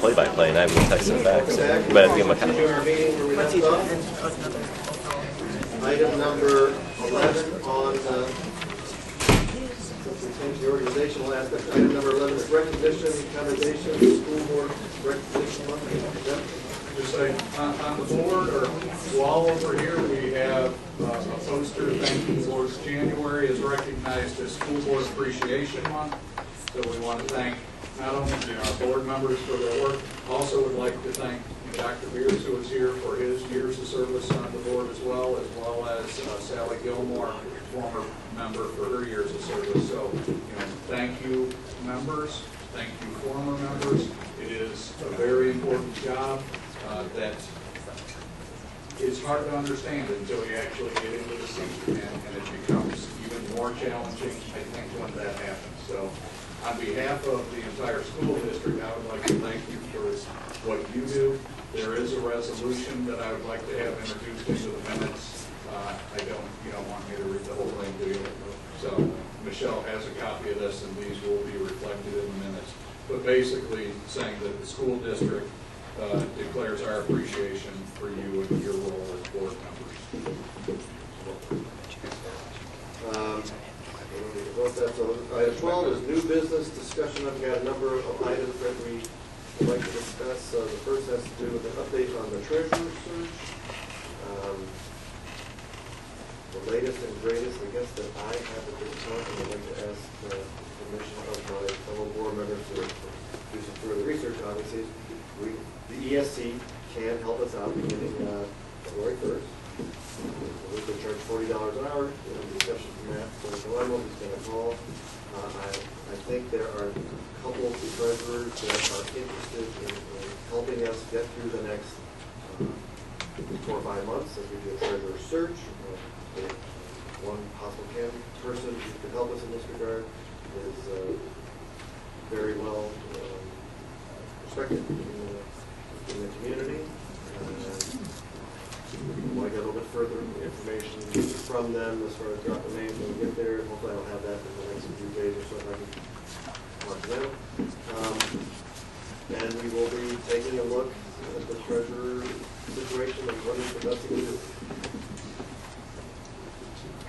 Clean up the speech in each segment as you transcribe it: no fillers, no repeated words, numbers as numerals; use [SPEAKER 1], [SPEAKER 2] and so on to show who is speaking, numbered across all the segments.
[SPEAKER 1] play-by-play, and I haven't texted him back, so, but I have to give him a copy.
[SPEAKER 2] Our meeting where we left off. Item number 11 on the organizational aspect. Item number 11 is recognition, commendation, school board recognition month.
[SPEAKER 3] Just say, on the board, or wall over here, we have a poster thanking towards January is recognized as School Board Appreciation Month. So we want to thank not only our board members for their work, also would like to thank Dr. Beers, who is here for his years of service on the board as well as Sally Gilmore, former member, for her years of service. So, thank you, members. Thank you, former members. It is a very important job that is hard to understand until you actually get into the seat, and it becomes even more challenging, I think, when that happens. So, on behalf of the entire school district, I would like to thank you for what you do. There is a resolution that I would like to have introduced into the minutes. You don't want me to read the whole thing, do you? So Michelle has a copy of this, and these will be reflected in the minutes. But basically saying that the school district declares our appreciation for you and your role as board members.
[SPEAKER 2] Item 12 is new business discussion. I've got a number of items that we would like to discuss. The first has to do with an update on the treasurer search. The latest and greatest, I guess, that I have at this point, and I'd like to ask the permission of my fellow board members to do some further research. Obviously, the ESC can help us out beginning February 1st. We could charge $40 an hour. Discussion from that. So Dilemma is going to call. I think there are a couple of treasurers that are interested in helping us get through the next 4 or 5 months as we do a treasurer search. One possible person who could help us in this regard is very well respected in the community. Want to get a little bit further information from them as far as drop the names when we get there. Hopefully I'll have that in the next few days or so if I can talk to them. And we will be taking a look at the treasurer situation and what is the best thing to do.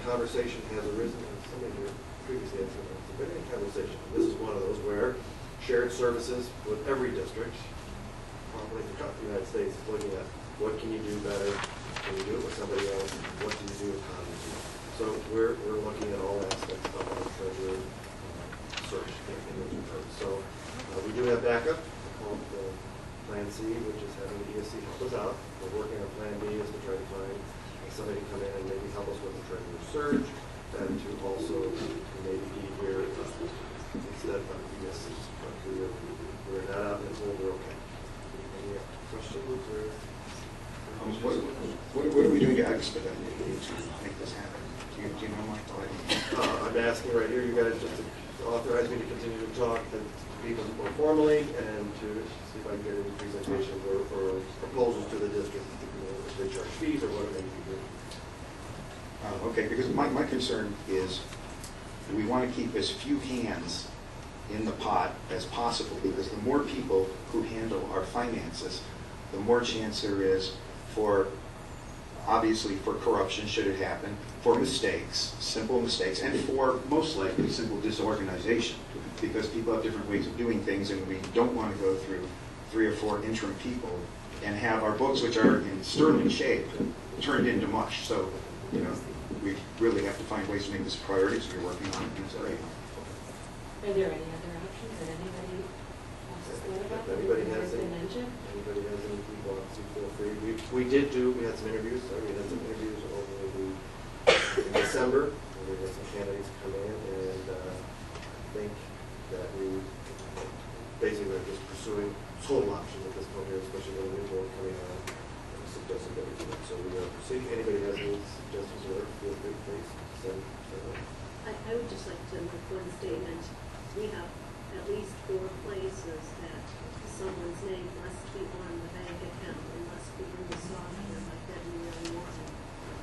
[SPEAKER 2] Conversation has arisen, and somebody here previously had said it's a very conversation. This is one of those where shared services with every district, probably throughout the United States, is looking at what can you do better. Can you do it with somebody else? What do you do with how do you do it? So we're looking at all aspects of our treasurer search in those regards. So we do have backup called Plan C, which is having the ESC help us out. We're working on Plan B is to try to find somebody to come in and maybe help us with the treasurer search, and to also maybe be here instead of ESC. But we're not out until we're okay. Any questions or?
[SPEAKER 4] What are we doing to expedite it to make this happen? Do you know my thought?
[SPEAKER 2] I'm asking right here, you guys just to authorize me to continue to talk to people more formally and to see if I can get any presentations or proposals to the district, if they charge fees or what it may be.
[SPEAKER 4] Okay, because my concern is we want to keep as few hands in the pot as possible, because the more people who handle our finances, the more chance there is for, obviously, for corruption, should it happen, for mistakes, simple mistakes, and for, most likely, simple disorganization, because people have different ways of doing things, and we don't want to go through 3 or 4 interim people and have our books, which are in sterling shape, turned into mush. So, we really have to find ways to make this a priority, so we're working on it in this area.
[SPEAKER 5] Are there any other options that anybody wants to thought about?
[SPEAKER 2] Anybody has any people, feel free. We had some interviews. We had some interviews over in December. We had some candidates come in, and I think that we basically are just pursuing total options at this point here, especially with the new board coming on. Suggesting that we do it. So we are proceeding. Anybody has any suggestions or feel free to please send them.
[SPEAKER 6] I would just like to make one statement. We have at least 4 places that someone's name must be on the bank account and must be in the software by February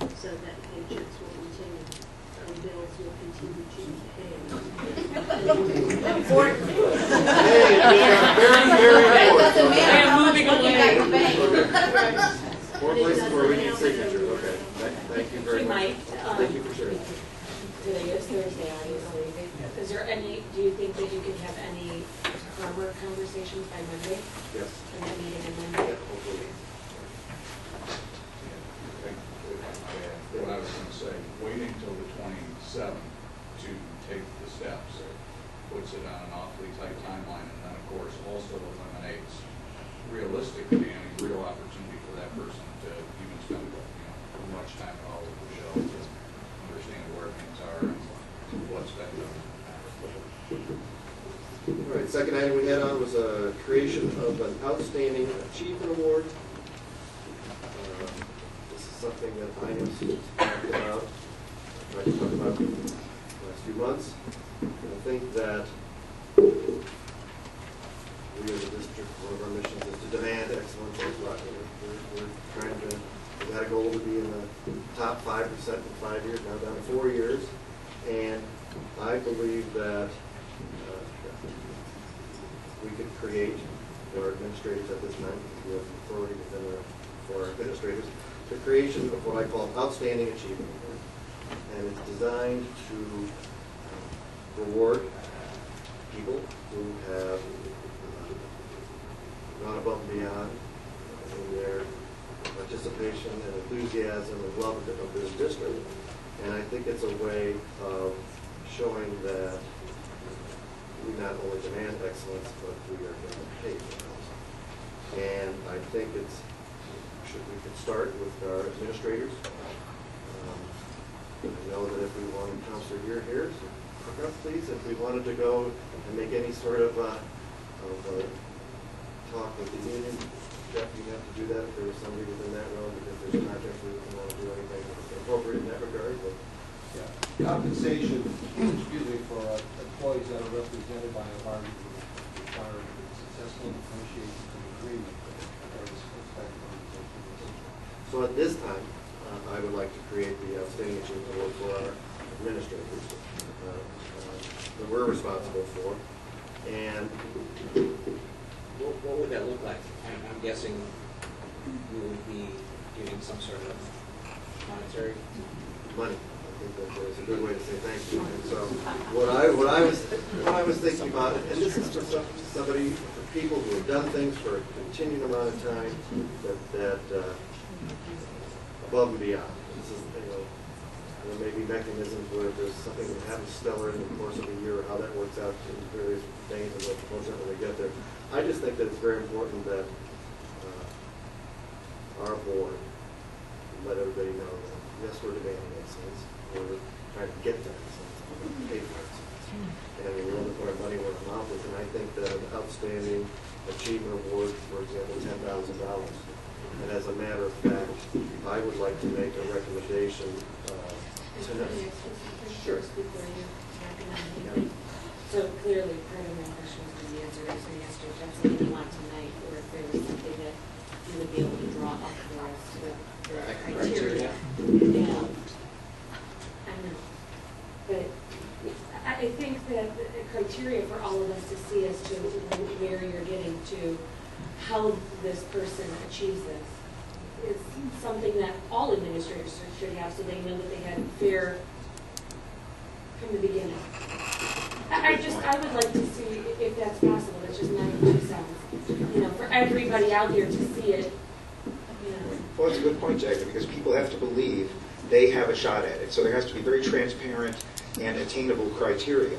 [SPEAKER 6] 1, so that paychecks will continue and bills will continue to be paid.
[SPEAKER 2] Important. Hey, very, very important.
[SPEAKER 5] Monday,
[SPEAKER 2] Yes.
[SPEAKER 5] and that meeting on
[SPEAKER 2] Yeah,
[SPEAKER 5] Monday.
[SPEAKER 2] hopefully.
[SPEAKER 3] What I was going to say, waiting till the 27th to take the steps puts it on an awfully tight timeline, and then, of course, also eliminates realistically any real opportunity for that person to even spend, much time at all with Michelle to understand where things are and what's been done.
[SPEAKER 2] All right, second item we had on was a creation of an outstanding achievement award. This is something that I have talked about, tried to talk about in the last few months. And I think that we as a district, one of our missions is to demand excellence as well. We're trying to, we've got a goal to be in the top 5% in 5 years, now down to 4 years. And I believe that we could create, for our administrators at this time, because we have authority within for our administrators, the creation of what I call outstanding achievement award. And it's designed to reward people who have gone above and beyond in their participation and enthusiasm and love of this district. And I think it's a way of showing that we not only demand excellence, but we are going to pay for it. And I think we could start with our administrators. I know that if we wanted, Counselor, you're here, so hook up, please. If we wanted to go and make any sort of talk with the union, Jeff, you have to do that if there was somebody within that realm, because there's a contract, we don't want to do anything appropriate in that regard. But
[SPEAKER 7] yeah. Compensation, excuse me, for employees that are represented by a bargaining group require successful negotiations and agreement with various respective organizations.
[SPEAKER 2] So at this time, I would like to create the outstanding achievement award for our administrators that we're responsible for. And
[SPEAKER 8] what would that look like? I'm guessing we would be giving some sort of monetary
[SPEAKER 2] money. I think that is a good way to say thank you. And so what I was thinking about, and this is for somebody, for people who have done things for a continued amount of time that above and beyond. This is, there may be mechanisms where there's something that happens stellar in the course of a year, or how that works out in various things and what goes on when they get there. I just think that it's very important that our board let everybody know that yes, we're demanding excellence, we're trying to get that excellence, we're going to pay for excellence, and we're willing to put our money where our mouth is. And I think that an outstanding achievement award, for example, $10,000. And as a matter of fact, I would like to make a recommendation tonight. Sure.
[SPEAKER 5] Before you recommend. So clearly, part of my question was going to be answered. I was going to ask you if that's something you want tonight, or if there was something that you would be able to draw up for us, the criteria. And I know, but I think that the criteria for all of us to see as to where you're getting to, how this person achieves this, is something that all administrators should have, so they know that they had fair from the beginning. I would like to see if that's possible. That's just my 2 cents. For everybody out there to see it.
[SPEAKER 4] Well, that's a good point, Jackie, because people have to believe they have a shot at it. So there has to be very transparent and attainable criteria.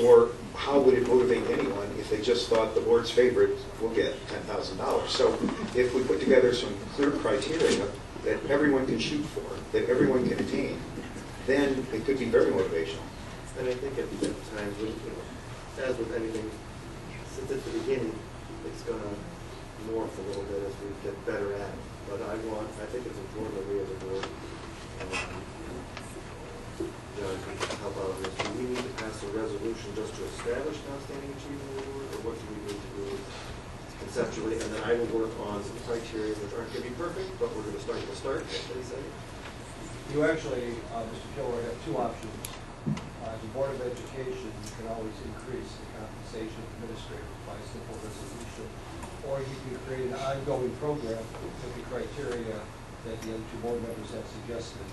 [SPEAKER 4] Or how would it motivate anyone if they just thought the board's favorite will get $10,000? So if we put together some clear criteria that everyone can shoot for, that everyone can attain, then it could be very motivational.
[SPEAKER 2] And I think at times, as with anything, since at the beginning, it's going to morph a little bit as we get better at it. But I think it's important that we as a board help out on this. Do we need to pass a resolution just to establish an outstanding achievement award, or what do we need to do conceptually? And then I will work on some criteria which aren't going to be perfect, but we're going to start at the start. What do you say?
[SPEAKER 7] You actually, Mr. Killer, have 2 options. As a Board of Education, you can always increase the compensation of administrators by a simple resolution, or you can create an ongoing program with the criteria that the other 2 board members have suggested.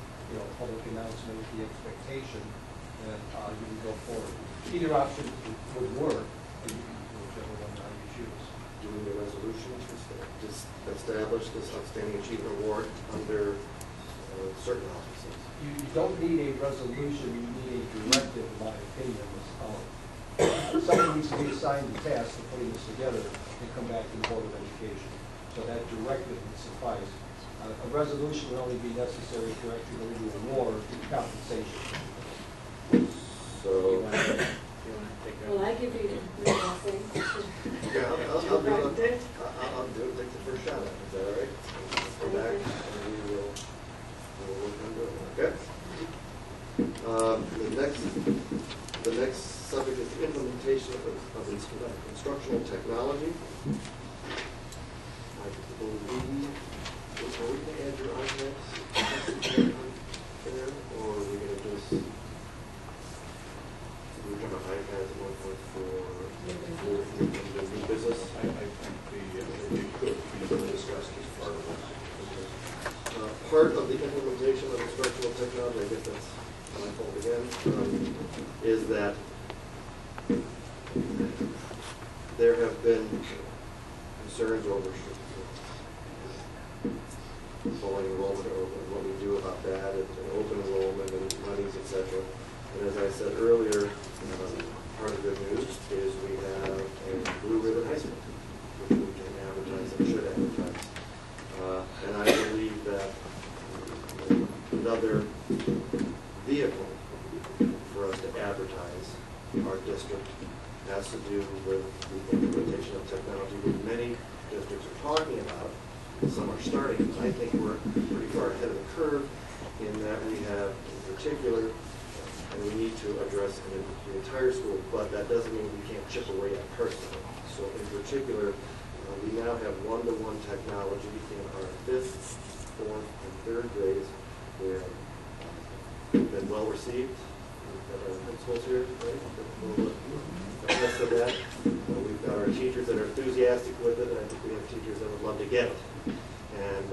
[SPEAKER 7] Public announcement with the expectation that you can go forward. Either option would work, or you can do whichever one you choose.
[SPEAKER 2] resolution to establish this outstanding achievement award under certain offices?
[SPEAKER 7] You don't need a resolution, you need a directive, in my opinion, Ms. Collins. Someone needs to be assigned the task of putting this together and come back to the Board of Education. So that directive would suffice. A resolution would only be necessary if you're actually going to award compensation.
[SPEAKER 2] So,
[SPEAKER 5] Well, I give you the blessing.
[SPEAKER 2] yeah, I'll do it. I'll do it, take the first shot at it. Is that all right? Go back and we'll work on doing it, okay? The next subject is the implementation of instructional technology. I believe, are we going to add your iPads there, or are we going to just, we were talking about iPads at one point for new business?
[SPEAKER 3] I think it could be discussed as part of it.
[SPEAKER 2] Part of the implementation of instructional technology, I guess that's my fault again, is that there have been concerns over falling enrollment or what we do about that, and open enrollment and monies, etc. And as I said earlier, part of the good news is we have a Blue Ribbon High School, which we can advertise and should advertise. And I believe that another vehicle for us to advertise our district has to do with the implementation of technology, which many districts are talking about. Some are starting. I think we're pretty far ahead of the curve in that we have, in particular, and we need to address the entire school, but that doesn't mean we can't chip away at personnel. So in particular, we now have one-to-one technology in our 5th, 4th, and 3rd grades. They've been well received. We've got our principals here, right? We'll attest to that. We've got our teachers that are enthusiastic with it, and I think we have teachers that would love to get it. And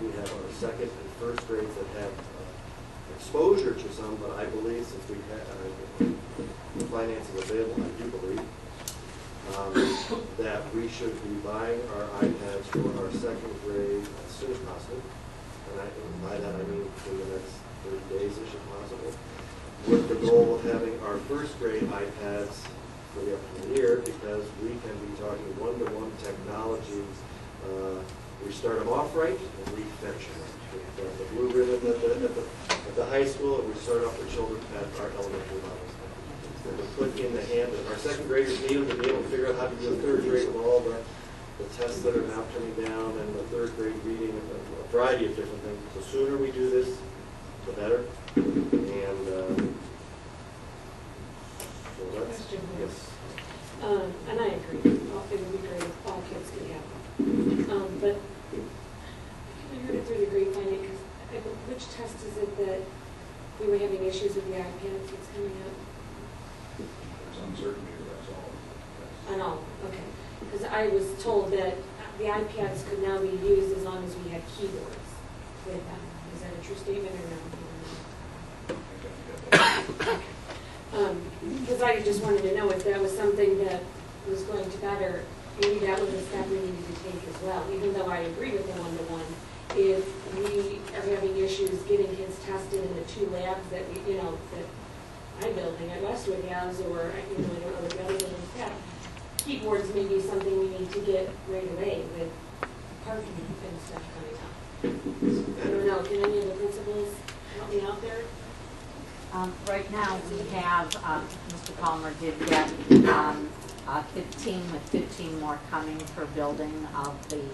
[SPEAKER 2] we have our 2nd and 1st grades that have exposure to some, but I believe since we have the financing available, I do believe that we should be buying our iPads for our 2nd grade as soon as possible. And by that I mean in the next 30 days-ish if possible, with the goal of having our 1st grade iPads for the upcoming year, because we can be talking one-to-one technology. We start them off right and we finish them right. We've got the Blue Ribbon at the high school, and we start off with children at our elementary levels. And we put in the hand of our 2nd graders need to be able to figure out how to do the 3rd grade with all the tests that are now coming down, and the 3rd grade reading, and a variety of different things. The sooner we do this, the better. And so that's, yes.
[SPEAKER 5] And I agree. It would be great if all kids could have them. But I heard it through the grapevine, because which test is it that we were having issues with the iPads that's coming up?
[SPEAKER 3] There's uncertainty, that's all.
[SPEAKER 5] I know, okay. Because I was told that the iPads could now be used as long as we had keyboards with them. Is that a true statement or no? Because I just wanted to know if that was something that was going to better, maybe that was a step we needed to take as well, even though I agree with the one-to-one. If we are having issues getting kids tested in the 2 labs that we, that my building at Westwood has, or I don't know what the other buildings have, keyboards may be something we need to get right away with parking and stuff coming up. I don't know, can any of the principals help me out there?
[SPEAKER 9] Right now, we have, Mr. Palmer did get 15 with 15 more coming for building of the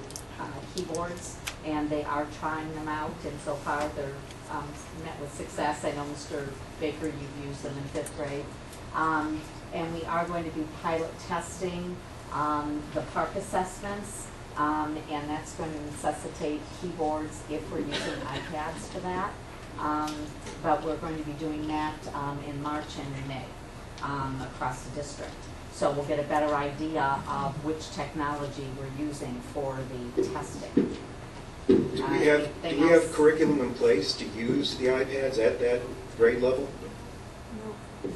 [SPEAKER 9] keyboards, and they are trying them out, and so far they're met with success. I know, Mr. Baker, you've used them in 5th grade. And we are going to do pilot testing, the park assessments, and that's going to necessitate keyboards if we're using iPads for that. But we're going to be doing that in March and in May across the district. So we'll get a better idea of which technology we're using for the testing.
[SPEAKER 4] Do we have curriculum in place to use the iPads at that grade level? Do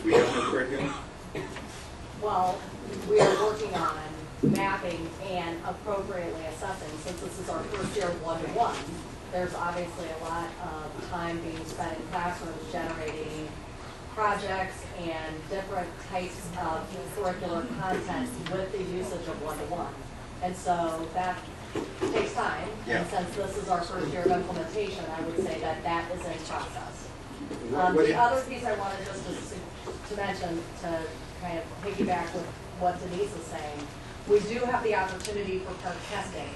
[SPEAKER 4] we have no curriculum?
[SPEAKER 9] Well, we are working on mapping and appropriately assessing. Since this is our first year of one-to-one, there's obviously a lot of time being spent in classrooms generating projects and different types of curricular content with the usage of one-to-one. And so that takes time.
[SPEAKER 4] Yeah.
[SPEAKER 9] And since this is our first year of implementation, I would say that that is in process.
[SPEAKER 4] What
[SPEAKER 9] The other piece I wanted just to mention, to kind of piggyback with what Denise is saying, we do have the opportunity for part testing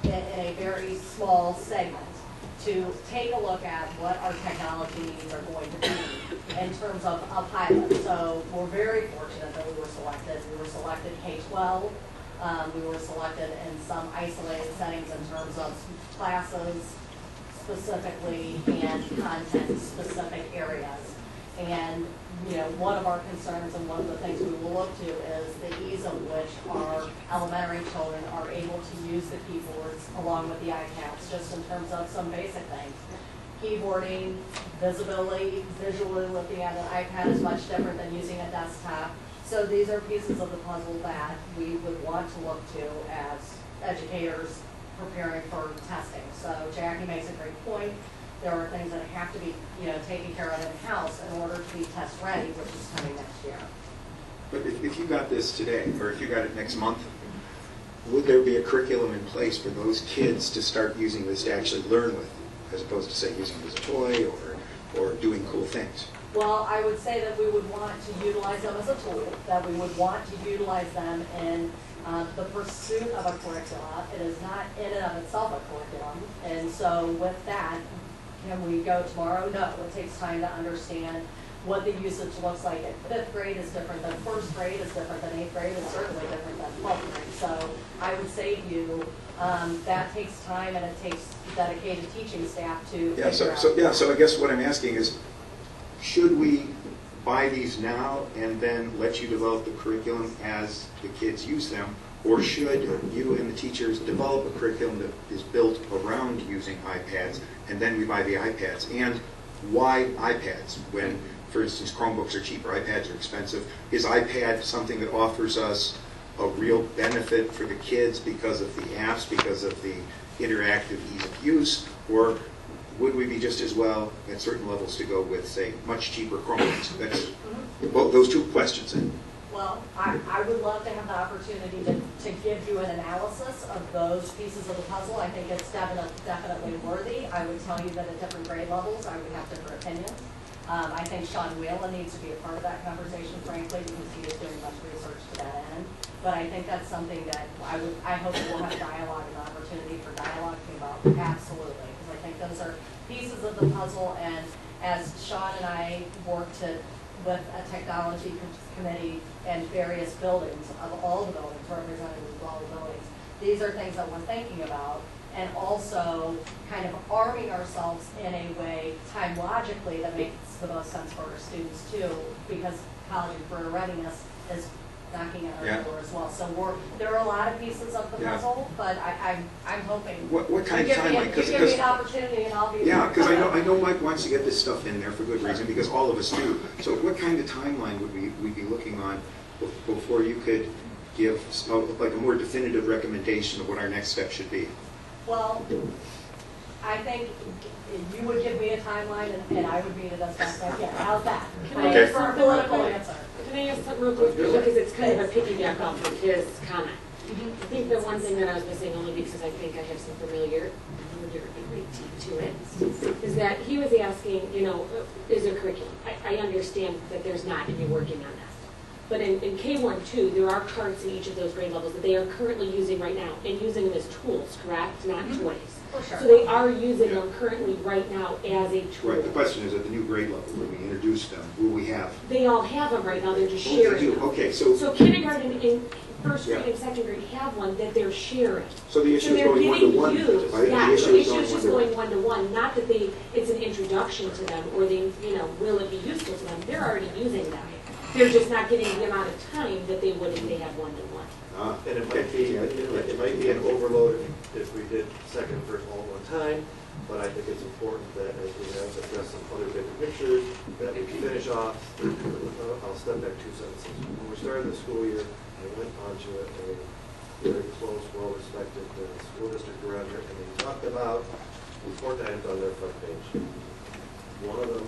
[SPEAKER 9] in a very small segment to take a look at what our technology needs are going to be in terms of a pilot. So we're very fortunate that we were selected. We were selected K-12. We were selected in some isolated settings in terms of classes specifically and content-specific areas. And one of our concerns and one of the things we will look to is the ease of which our elementary children are able to use the keyboards along with the iPads, just in terms of some basic things. Keyboarding, visibility, visually looking at an iPad is much different than using a desktop. So these are pieces of the puzzle that we would want to look to as educators preparing for testing. So Jackie makes a great point. There are things that have to be, taken care of in-house in order to be test ready, which is coming next year.
[SPEAKER 4] But if you got this today, or if you got it next month, would there be a curriculum in place for those kids to start using this to actually learn with, as opposed to, say, using it as a toy or doing cool things?
[SPEAKER 9] Well, I would say that we would want to utilize them as a tool, that we would want to utilize them in the pursuit of a curricula. It is not in and of itself a curriculum. And so with that, can we go tomorrow? No, it takes time to understand what the usage looks like. At 5th grade is different than 1st grade, is different than 8th grade, and certainly different than 12th grade. So I would say to you, that takes time and it takes dedicated teaching staff to figure out.
[SPEAKER 4] So I guess what I'm asking is, should we buy these now and then let you develop the curriculum as the kids use them? Or should you and the teachers develop a curriculum that is built around using iPads, and then we buy the iPads? And why iPads when, for instance, Chromebooks are cheaper, iPads are expensive? Is iPad something that offers us a real benefit for the kids because of the apps, because of the interactive ease of use? Or would we be just as well at certain levels to go with, say, much cheaper Chromebooks? That's both those two questions.
[SPEAKER 9] Well, I would love to have the opportunity to give you an analysis of those pieces of the puzzle. I think it's definitely worthy. I would tell you that at different grade levels, I would have different opinions. I think Sean Whalen needs to be a part of that conversation, frankly, because he is doing much research to that end. But I think that's something that I hope we'll have dialogue and opportunity for dialogue about. Absolutely, because I think those are pieces of the puzzle. And as Sean and I work with a technology committee and various buildings, of all the buildings, representatives of all the buildings, these are things that we're thinking about, and also kind of arming ourselves in a way, time logically, that makes the most sense for our students too, because college and career readiness is knocking at our door as well. So there are a lot of pieces of the puzzle, but I'm hoping.
[SPEAKER 4] What kind of timeline?
[SPEAKER 9] You give me an opportunity, and I'll be.
[SPEAKER 4] Yeah, because I know Mike wants to get this stuff in there for good reason, because all of us do. So what kind of timeline would we be looking on before you could give like a more definitive recommendation of what our next step should be?
[SPEAKER 9] Well, I think you would give me a timeline, and I would meet it as best I can. How's that?
[SPEAKER 10] Can I ask
[SPEAKER 9] for a political answer?
[SPEAKER 10] Can I ask something real quick, because it's kind of a piggyback off of his comment. I think the one thing that I was missing, only because I think I have some familiarity to it, is that he was asking, is there curriculum? I understand that there's not, and you're working on that. But in K1, too, there are carts in each of those grade levels that they are currently using right now, and using them as tools, correct? Not toys.
[SPEAKER 9] For sure.
[SPEAKER 10] So they are using them currently right now as a tool.
[SPEAKER 4] Right. The question is, at the new grade level, when we introduce them, will we have?
[SPEAKER 10] They all have them right now. They're just sharing them.
[SPEAKER 4] Okay, so
[SPEAKER 10] kindergarten and first grade and second grade have one that they're sharing.
[SPEAKER 4] So the issue is
[SPEAKER 10] they're
[SPEAKER 4] going
[SPEAKER 10] getting
[SPEAKER 4] one-to-one.
[SPEAKER 10] used.
[SPEAKER 4] Right?
[SPEAKER 10] Yeah,
[SPEAKER 4] The
[SPEAKER 10] the
[SPEAKER 4] issue
[SPEAKER 10] issue
[SPEAKER 4] is
[SPEAKER 10] is just going one-to-one. Not that it's an introduction to them, or will it be useful to them? They're already using them. They're just not getting the amount of time that they would if they had one-to-one.
[SPEAKER 2] And it might be an overload if we did second and first all at one time, but I think it's important that as we have addressed some other bigger pictures, that we finish off. I'll step back 2 sentences. When we started the school year, I went onto a school districts around here, and they talked about important items on their front page. One of them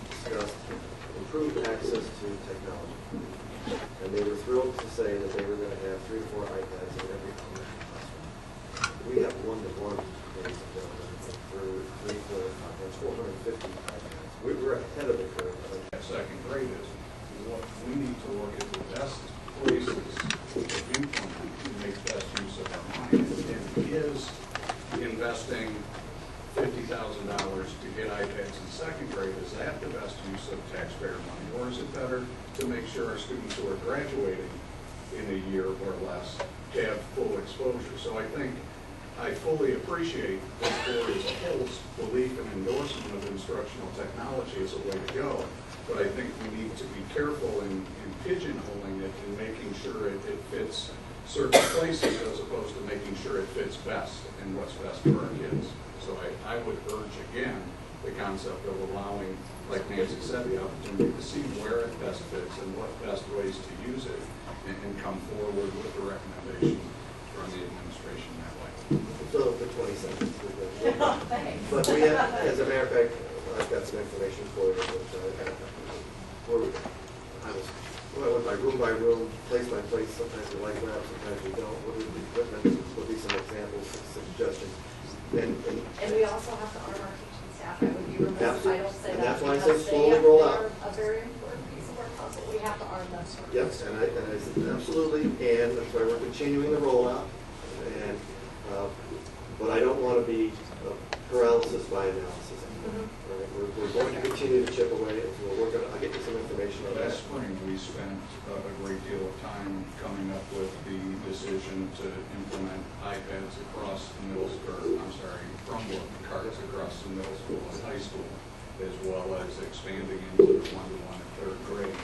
[SPEAKER 2] discussed improved access to technology. And they were thrilled to say that they were going to have 3 to 4 iPads in every elementary classroom. We have 1-to-1, ladies and gentlemen, for 3, 4, that's 450 iPads. We're ahead of the curve.
[SPEAKER 3] At second grade is what we need to look at the best places to implement to make best use of our money. And is investing $50,000 to get iPads in second grade, is that the best use of taxpayer money? Or is it better to make sure our students who are graduating in a year or less have full exposure? So I think I fully appreciate this board's whole belief and endorsement of instructional technology as a way to go. But I think we need to be careful in pigeonholing it and making sure it fits certain places as opposed to making sure it fits best and what's best for our kids. So I would urge again the concept of allowing, like Nancy said, the opportunity to see where it best fits and what best ways to use it and come forward with a recommendation from the administration that way.
[SPEAKER 2] So for 20 seconds. But we have, as a matter of fact, I've got some information for you. I went by room, place by place. Sometimes we like that, sometimes we don't. What would be equipment? Would be some examples, suggestions.
[SPEAKER 11] And we also have to arm our teaching staff. I would be remiss if I don't say
[SPEAKER 2] and
[SPEAKER 11] that.
[SPEAKER 2] that's why I say
[SPEAKER 11] because
[SPEAKER 2] slowly
[SPEAKER 11] they
[SPEAKER 2] roll
[SPEAKER 11] are
[SPEAKER 2] out.
[SPEAKER 11] a very important piece of our puzzle. We have to arm them.
[SPEAKER 2] Yes, and I said absolutely, and that's why we're continuing the rollout. And but I don't want to be paralysis by analysis. Right? We're going to continue to chip away, and so we're working. I'll get you some information on that.
[SPEAKER 3] Last spring, we spent a great deal of time coming up with the decision to implement iPads across the middle school, Chromebook cards across the middle school and high school, as well as expanding into the 1-to-1 in third grade,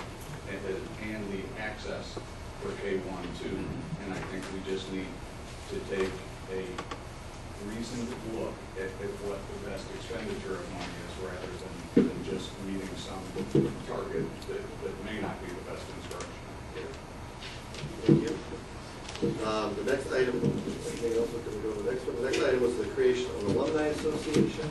[SPEAKER 3] and the access for K-1, 2. And I think we just need to take a reasoned look at what the best expenditure of money is rather than just meeting some target that may not be the best instruction.
[SPEAKER 2] Thank you. The next item, anything else? We're going to go to the next one. The next item was the creation of an alumni association.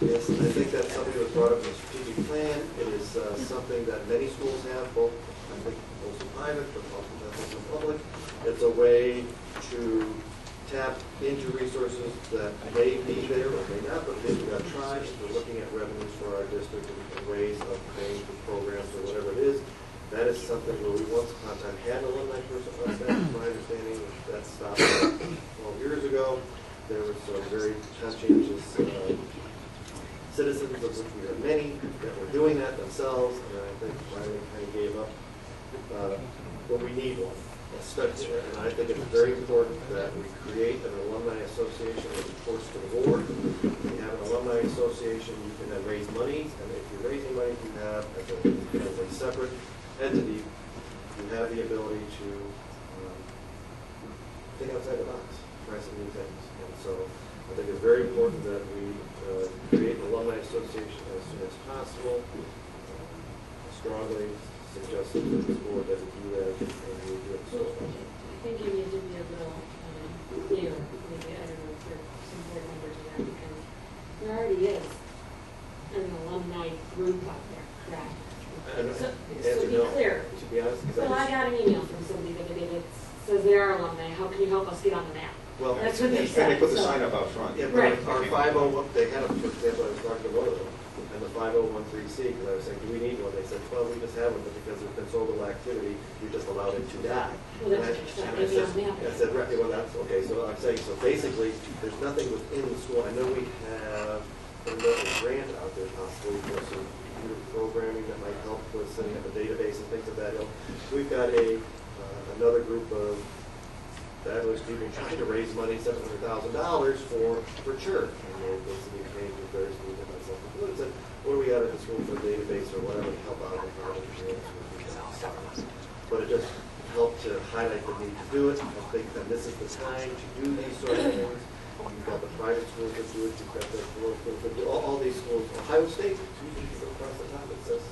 [SPEAKER 2] Yes, and I think that's something that was brought up in the strategic plan. It is something that many schools have, both I think mostly private, but also public. It's a way to tap into resources that may be there or may not, but we've got to try. If we're looking at revenues for our district and ways of paying for programs or whatever it is, that is something where we once upon a time had an alumni person on staff. My understanding that stopped 12 years ago. There were some very conscientious citizens, of which we have many, that were doing that themselves, and I think finally kind of gave up. But we need one. And I think it's very important that we create an alumni association that reports to the board. When you have an alumni association, you can then raise money, and if you're raising money, you have, as a separate entity, you have the ability to think outside the box, try some new things. And so I think it's very important that we create an alumni association as soon as possible. Strongly suggest to this board that we do that, and we do it so.
[SPEAKER 10] I think you need to be a little clear, maybe, I don't know if there's some board members of that, because there already is an alumni group out there, correct? So be clear.
[SPEAKER 2] To be honest,
[SPEAKER 10] Well, I got an email from somebody the other day that says they are alumni, how can you help us get on the map?
[SPEAKER 2] well,
[SPEAKER 10] That's what they
[SPEAKER 4] And
[SPEAKER 10] said.
[SPEAKER 4] they put the
[SPEAKER 10] so-
[SPEAKER 4] sign up out front.
[SPEAKER 2] yeah,
[SPEAKER 10] Right.
[SPEAKER 2] but our 501, they had, for example, I was talking to one of them, and the 5013C, because I was saying, do we need one? They said, well, we just have one, but because there's been so little activity, we just allowed it to die.
[SPEAKER 10] Well,
[SPEAKER 2] And
[SPEAKER 10] that's what
[SPEAKER 2] I
[SPEAKER 10] you're saying, maybe
[SPEAKER 2] said,
[SPEAKER 10] on the
[SPEAKER 2] I said, right, well, that's, okay, so I'm saying, so basically, there's nothing within the school. I know we have a grant out there possibly for some computer programming that might help with setting up a database and things of that ilk. We've got another group of fabulous people trying to raise money, $700,000 for church. And they're basically paying for various people and something. What do we have at the school for a database or whatever to help out with college? But it just helped to highlight the need to do it. I think that this is the time to do these sort of things. You've got the private schools that do it. You've got the rural schools that do it. All these schools. Ohio State, across the top, it says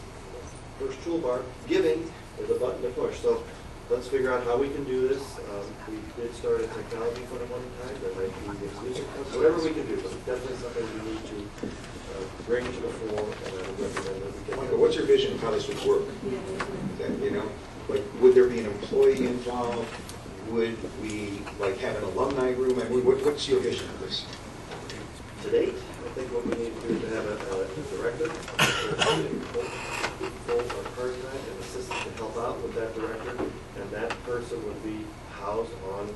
[SPEAKER 2] first toolbar, giving, there's a button to push. So let's figure out how we can do this. We did start a technology fund at one time, there might be a music fund, whatever we can do, but it's definitely something we need to bring to the fore, and I would recommend that we get.
[SPEAKER 4] Michael, what's your vision of how this would work? That, you know, like, would there be an employee involved? Would we, like, have an alumni room? I mean, what's your vision of this?
[SPEAKER 2] To date, I think what we need to do is to have a director, full part-time, and assistant to help out with that director, and that person would be housed on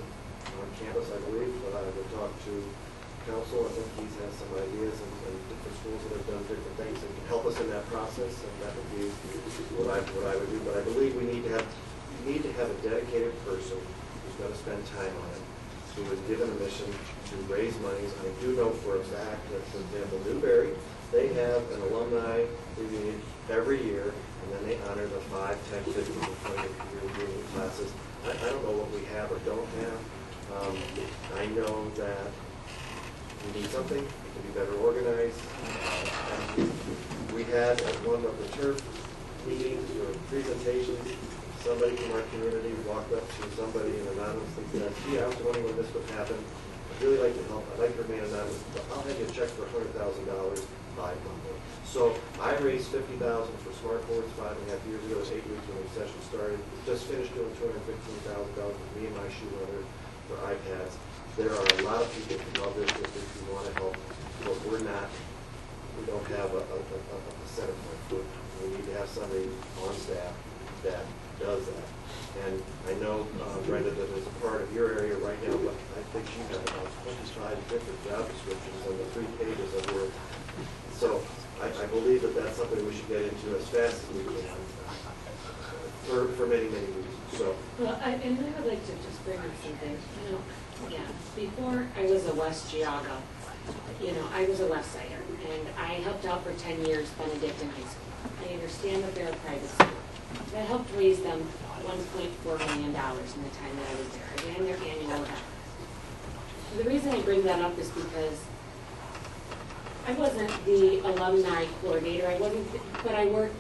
[SPEAKER 2] campus, I believe. But I would talk to council, I think he's has some ideas and different schools that have done different things and can help us in that process, and that would be what I would do. But I believe we need to have a dedicated person who's going to spend time on it, who is given a mission to raise monies. I do know for a fact that, for example, Newberry, they have an alumni reunion every year, and then they honor the 5, 10, 15, and 20-year reunion classes. I don't know what we have or don't have. I know that we need something. It can be better organized. We had at one of the turf meetings or presentations, somebody from our community walked up to somebody and anonymously said, gee, I was wondering when this would happen. I'd really like to help. I'd like to remain anonymous, but I'll have you a check for $100,000 by Monday. So I raised $50,000 for Smart Boards 5.5 years ago. It was 8 weeks when the session started. Just finished doing $215,000 with me and my shoe leather for iPads. There are a lot of people who love this district who want to help, but we don't have a center point. We need to have somebody on staff that does that. And I know, Brenda, that is a part of your area right now, but I think you have about 25 different job descriptions on the 3 pages of work. So I believe that that's something we should get into as fast as we can for many, many reasons. So.
[SPEAKER 10] Well, and I would like to just bring up something. You know, yeah, before I was a West Geauga, you know, I was a West Sider, and I helped out for 10 years Benedictine High School. I understand that they're a private school. That helped raise them $1.4 million in the time that I was there. I ran their annual event. The reason I bring that up is because I wasn't the alumni coordinator. But I worked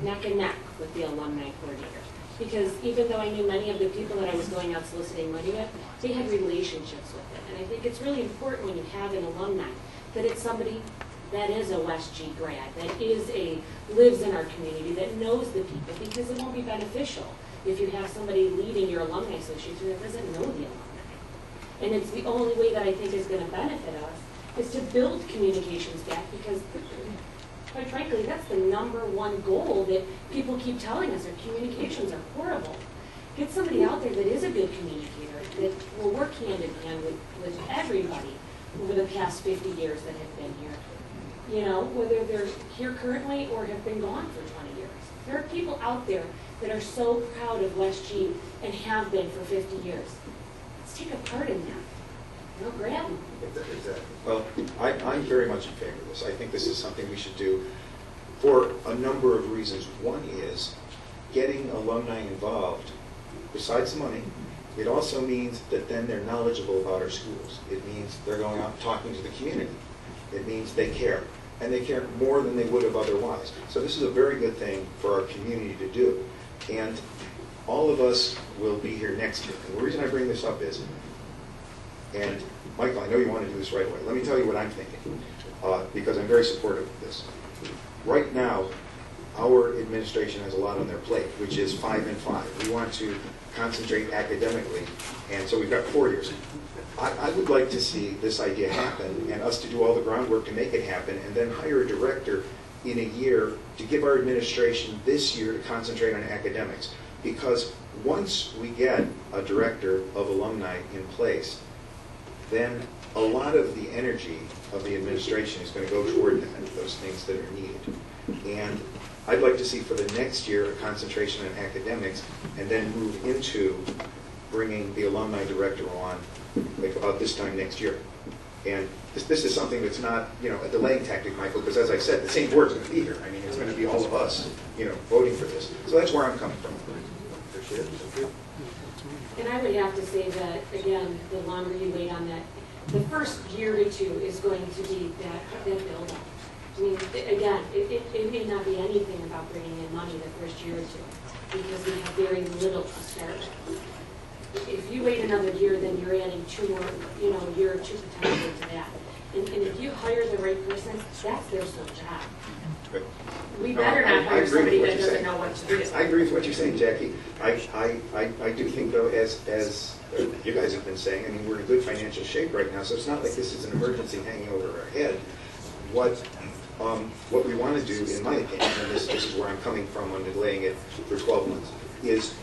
[SPEAKER 10] neck and neck with the alumni coordinator. Because even though I knew many of the people that I was going out soliciting money with, they had relationships with it. And I think it's really important when you have an alumni that it's somebody that is a WestG grad, that lives in our community, that knows the people, because it won't be beneficial if you have somebody leading your alumni association that doesn't know the alumni. And it's the only way that I think is going to benefit us is to build communications back, because quite frankly, that's the #1 goal that people keep telling us. Our communications are horrible. Get somebody out there that is a good communicator, that will work hand in hand with everybody over the past 50 years that have been here. You know, whether they're here currently or have been gone for 20 years. There are people out there that are so proud of WestG and have been for 50 years. Let's take a part in that. You know, grab them.
[SPEAKER 4] Exactly. Well, I'm very much in favor of this. I think this is something we should do for a number of reasons. One is getting alumni involved, besides the money, it also means that then they're knowledgeable about our schools. It means they're going out and talking to the community. It means they care, and they care more than they would have otherwise. So this is a very good thing for our community to do. And all of us will be here next year. And the reason I bring this up is, and Michael, I know you want to do this right away. Let me tell you what I'm thinking, because I'm very supportive of this. Right now, our administration has a lot on their plate, which is 5 and 5. We want to concentrate academically, and so we've got 4 years. I would like to see this idea happen and us to do all the groundwork to make it happen, and then hire a director in a year to give our administration this year to concentrate on academics. Because once we get a director of alumni in place, then a lot of the energy of the administration is going to go toward those things that are needed. And I'd like to see for the next year a concentration on academics, and then move into bringing the alumni director on like about this time next year. And this is something that's not, you know, a delaying tactic, Michael, because as I said, the same board's going to be here. I mean, it's going to be all of us, you know, voting for this. So that's where I'm coming from. Appreciate it.
[SPEAKER 10] And I would have to say that, again, the longer you wait on that, the first year or two is going to be that build-up. I mean, again, it may not be anything about bringing in money the first year or two. because we have very little to start with. If you wait another year, then you're adding two more, a year or two potentially to that. And if you hire the right person, that's their sole job.
[SPEAKER 4] Good.
[SPEAKER 10] We
[SPEAKER 4] No,
[SPEAKER 10] better
[SPEAKER 4] I
[SPEAKER 10] not hire
[SPEAKER 4] agree with
[SPEAKER 10] somebody
[SPEAKER 4] what
[SPEAKER 10] that
[SPEAKER 4] you're
[SPEAKER 10] doesn't
[SPEAKER 4] saying.
[SPEAKER 10] know what to do.
[SPEAKER 4] I agree with what you're saying, Jackie. I do think, though, as you guys have been saying, I mean, we're in good financial shape right now, so it's not like this is an emergency hanging over our head. What we want to do, in my opinion, and this is where I'm coming from on delaying it for 12 months, is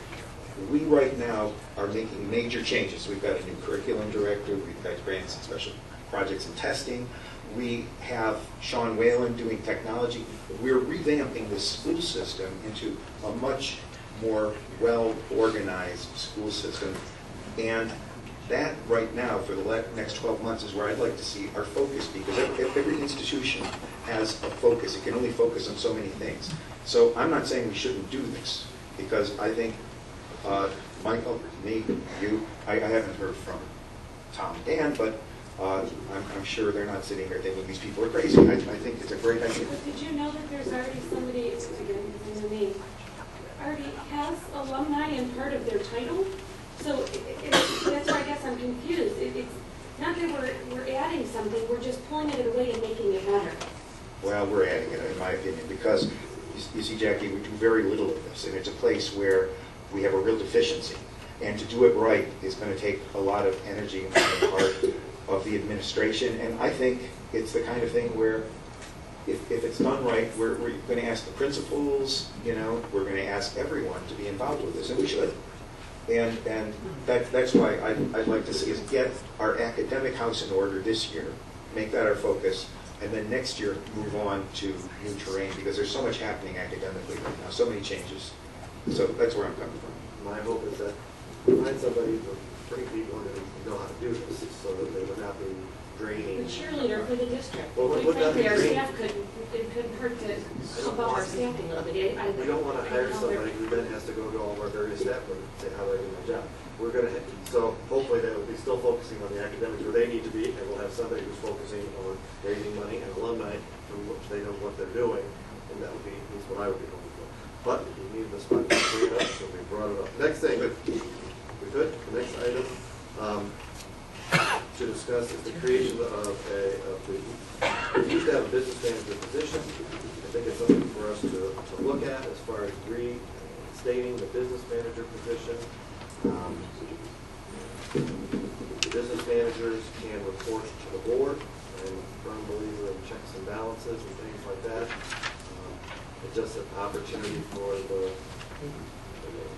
[SPEAKER 4] we right now are making major changes. We've got a new curriculum director, we've got grants and special projects and testing. We have Sean Whalen doing technology. We're revamping the school system into a much more well-organized school system. And that right now, for the next 12 months, is where I'd like to see our focus, because every institution has a focus. It can only focus on so many things. So I'm not saying we shouldn't do this, because I think Michael, me, you, I haven't heard from Tom and Dan, but I'm sure they're not sitting here thinking these people are crazy. I think it's a great idea.
[SPEAKER 10] But did you know that there's already somebody, again, using the name, already has alumni in part of their title? So that's why I guess I'm confused. It's not that we're adding something, we're just pulling it away and making it better.
[SPEAKER 4] Well, we're adding it, in my opinion, because, you see, Jackie, we do very little of this, and it's a place where we have a real deficiency. And to do it right is going to take a lot of energy on the part of the administration, and I think it's the kind of thing where if it's done right, we're going to ask the principals, we're going to ask everyone to be involved with this, and we should. And that's why I'd like to see us get our academic house in order this year, make that our focus, and then next year move on to new terrain, because there's so much happening academically right now, so many changes. So that's where I'm coming from.
[SPEAKER 2] My hope is that we find somebody to bring people in who know how to do this, so that they would not be draining.
[SPEAKER 10] The cheerleader for the district.
[SPEAKER 2] Well,
[SPEAKER 10] Quite
[SPEAKER 2] would that be
[SPEAKER 10] frankly, our
[SPEAKER 2] great?
[SPEAKER 10] staff couldn't hurt to help out our staffing a little bit.
[SPEAKER 2] We don't want to hire somebody who then has to go to all of our various staff and say, how do I do my job? We're going to, so hopefully they will be still focusing on the academics where they need to be, and we'll have somebody who's focusing on raising money and alumni from which they know what they're doing, and that would be, at least what I would be hoping for. But we need the spot to bring it up, so we brought it up. Next thing, we good? The next item to discuss is the creation of we used to have a business manager position. I think it's something for us to look at as far as restating the business manager position. Business managers can report to the board. I'm a firm believer in checks and balances and things like that. It's just an opportunity for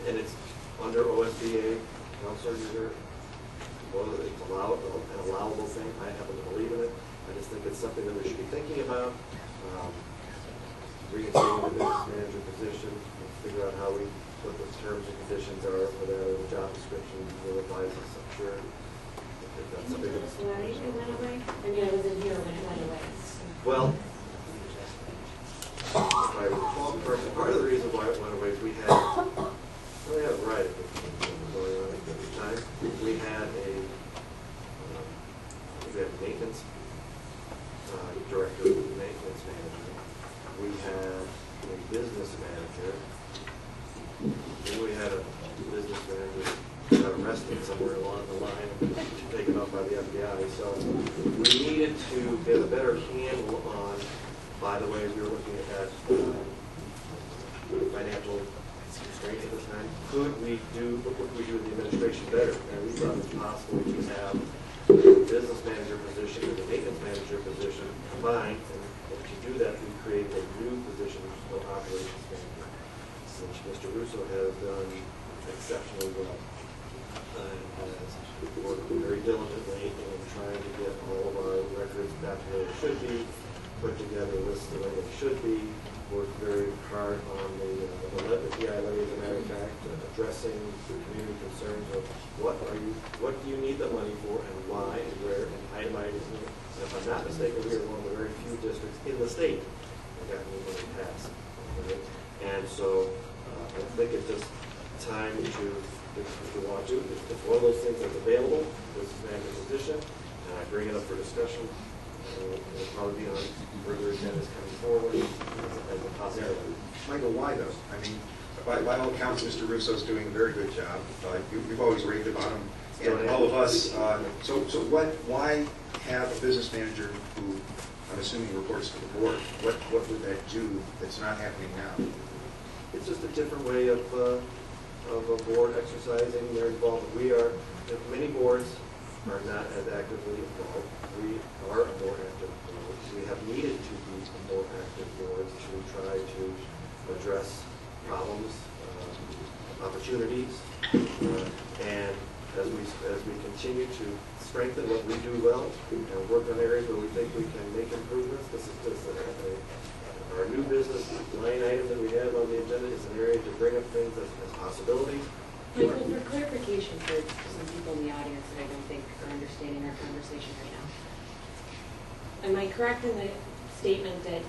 [SPEAKER 2] and it's under OSBA, Counselor User. Well, it's an allowable thing. I happen to believe in it. I just think it's something that we should be thinking about. Reinstating the business manager position, figure out how what the terms and conditions are for that, or the job description will advise us, I'm sure. If that's something that's,
[SPEAKER 10] Why it went away? I mean, I was in here when it went away.
[SPEAKER 2] well, if I recall correctly, part of the reason why it went away is we had a variety of things going on at the time. We had a maintenance director, maintenance manager. We had a business manager. Then we had a business manager who got arrested somewhere along the line and taken up by the FBI. So we needed to get a better handle on, by the way, we were looking at financial constraint at the time. What could we do with the administration better? And we thought it was possible to have the business manager position and the maintenance manager position combined. And to do that, we created a new position, which is called operations manager, which Mr. Russo has done exceptionally well. And has worked very diligently in trying to get all of our records back to where they should be, put together lists the way they should be, worked very hard on the PI levy, as a matter of fact, addressing the community concerns of what do you need the money for and why and where, and itemizing it. And if I'm not mistaken, we are one of the very few districts in the state that got new money passed. Right? And so I think it's just time to, if you want to, it's one of those things that's available, this is manager position, and I bring it up for discussion. It'll probably be on further agendas coming forward as a possibility.
[SPEAKER 4] Michael, why though? I mean, by all accounts, Mr. Russo's doing a very good job. You've always raved about him, and all of us. So why have a business manager who, I'm assuming, reports to the board? What would that do that's not happening now?
[SPEAKER 2] It's just a different way of a board exercising their involvement. Many boards are not as actively involved. We are a more active board. We have needed to be a more active board to try to address problems, opportunities, and as we continue to strengthen what we do well and work on areas where we think we can make improvements. This is just our new business line item that we have on the agenda is an area to bring up things as possibilities.
[SPEAKER 10] Michael, for clarification for some people in the audience that I don't think are understanding our conversation right now. Am I correct in the statement that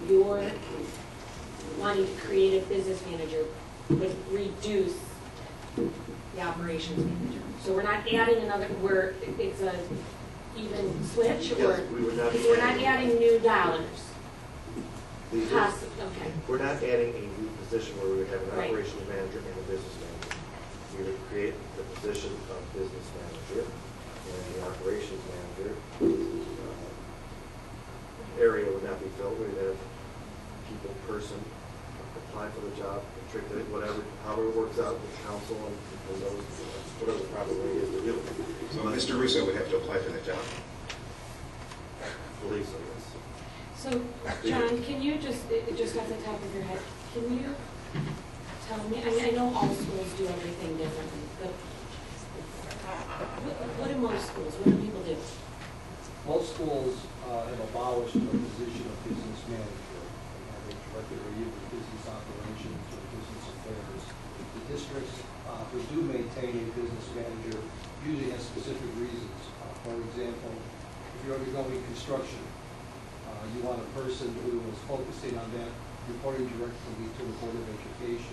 [SPEAKER 10] you're wanting to create a business manager would reduce the operations manager? So we're not adding another, it's a even switch, or?
[SPEAKER 2] Yes, we would not.
[SPEAKER 10] Because we're not adding new dollars.
[SPEAKER 2] Okay. We're not adding a new position where we would have an
[SPEAKER 10] Right.
[SPEAKER 2] operations manager and a business manager. We would create the position of business manager, and the operations manager area would not be filled. We'd have person apply for the job, matriculate, however it works out with council and those, whatever the proper way is to do it.
[SPEAKER 4] So Mr. Russo would have to apply for that job?
[SPEAKER 2] I believe so, yes.
[SPEAKER 10] So, John, can you just off the top of your head, can you tell me, I know all schools do everything differently, but what do most schools, what do people do?
[SPEAKER 7] Most schools have abolished the position of business manager. They directed or either business operations or business affairs. The districts who do maintain a business manager usually have specific reasons. For example, if you're undergoing construction, you want a person who is focusing on that, reporting directly to the Board of Education,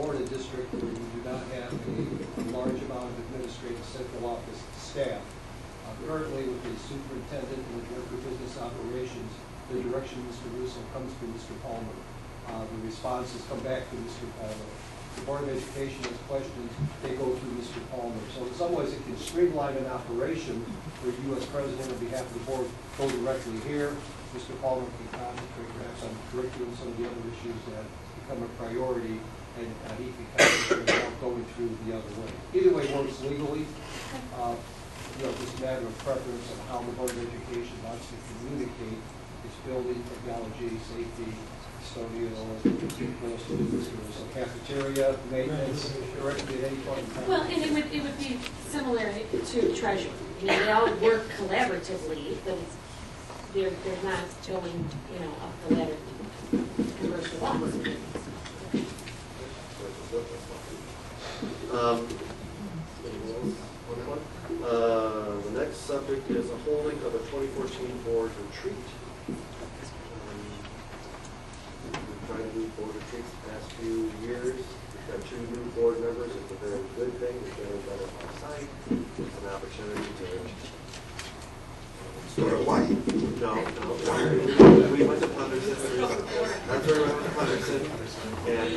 [SPEAKER 7] or in a district where you do not have a large amount of administrative central office staff. Currently, with the superintendent and the director of business operations, the direction of Mr. Russo comes from Mr. Palmer. The responses come back to Mr. Palmer. The Board of Education has questions, they go through Mr. Palmer. So in some ways, it can streamline an operation where you as president on behalf of the board go directly here. Mr. Palmer can concentrate perhaps on curriculum, some of the other issues that become a priority, and he can concentrate without going through the other way. Either way works legally. Just a matter of preference on how the Board of Education wants to communicate its building, technology, safety, custodial, so cafeteria, maintenance, directly at any point in time.
[SPEAKER 10] Well, and it would be similar to treasury. They all work collaboratively, but they're not going, up the ladder to commercial office.
[SPEAKER 2] The next subject is a holding of a 2014 board retreat. We've tried to do board retreats the past few years. We've got 2 new board members. It's a very good thing. We've never done it outside. It's an opportunity to
[SPEAKER 4] Go to Hawaii?
[SPEAKER 2] No. We went to Punderson. That's where we went to Punderson. And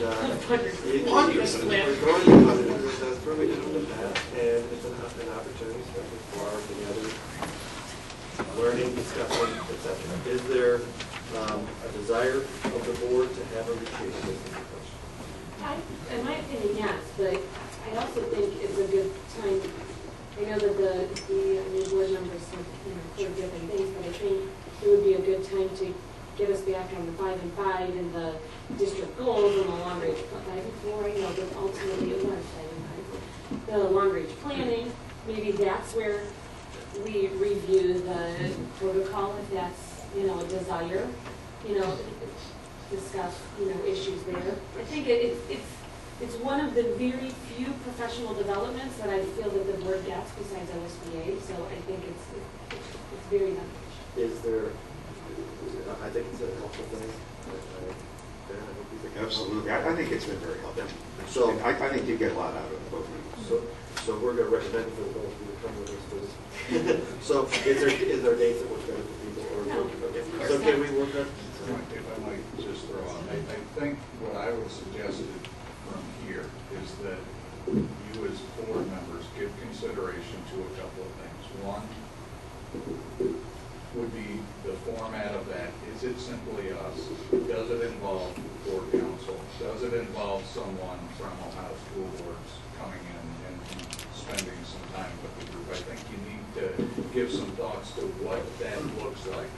[SPEAKER 2] we're going to Punderson. That's where we did it in the past. And it's an opportunity, especially for our together, learning, discussing, etc. Is there a desire of the board to have a retreat?
[SPEAKER 10] In my opinion, yes, but I also think it's a good time. I know that the new board members have heard different things, but I think it would be a good time to get us back on the 5 and 5 and the district goals and the long range 5 and 4. I know that ultimately it was 5 and 5. The long range planning, maybe that's where we review the protocol if that's a desire. Discuss issues there. I think it's one of the very few professional developments that I feel that the board gets besides OSBA, so I think it's very beneficial.
[SPEAKER 2] Is there, I think it's a helpful thing.
[SPEAKER 4] Absolutely. I think it's been very helpful.
[SPEAKER 2] So
[SPEAKER 4] I think you get a lot out of it, both of you.
[SPEAKER 2] So we're going to recommend for both of you to come with us to this. So is there dates that work better for people?
[SPEAKER 10] No.
[SPEAKER 2] Okay. So can we work on?
[SPEAKER 3] If I might just throw on, I think what I would suggest is that you as board members give consideration to a couple of things. One would be the format of that. Is it simply us? Does it involve board council? Does it involve someone from Ohio School Boards coming in and spending some time with the group? I think you need to give some thoughts to what that looks like.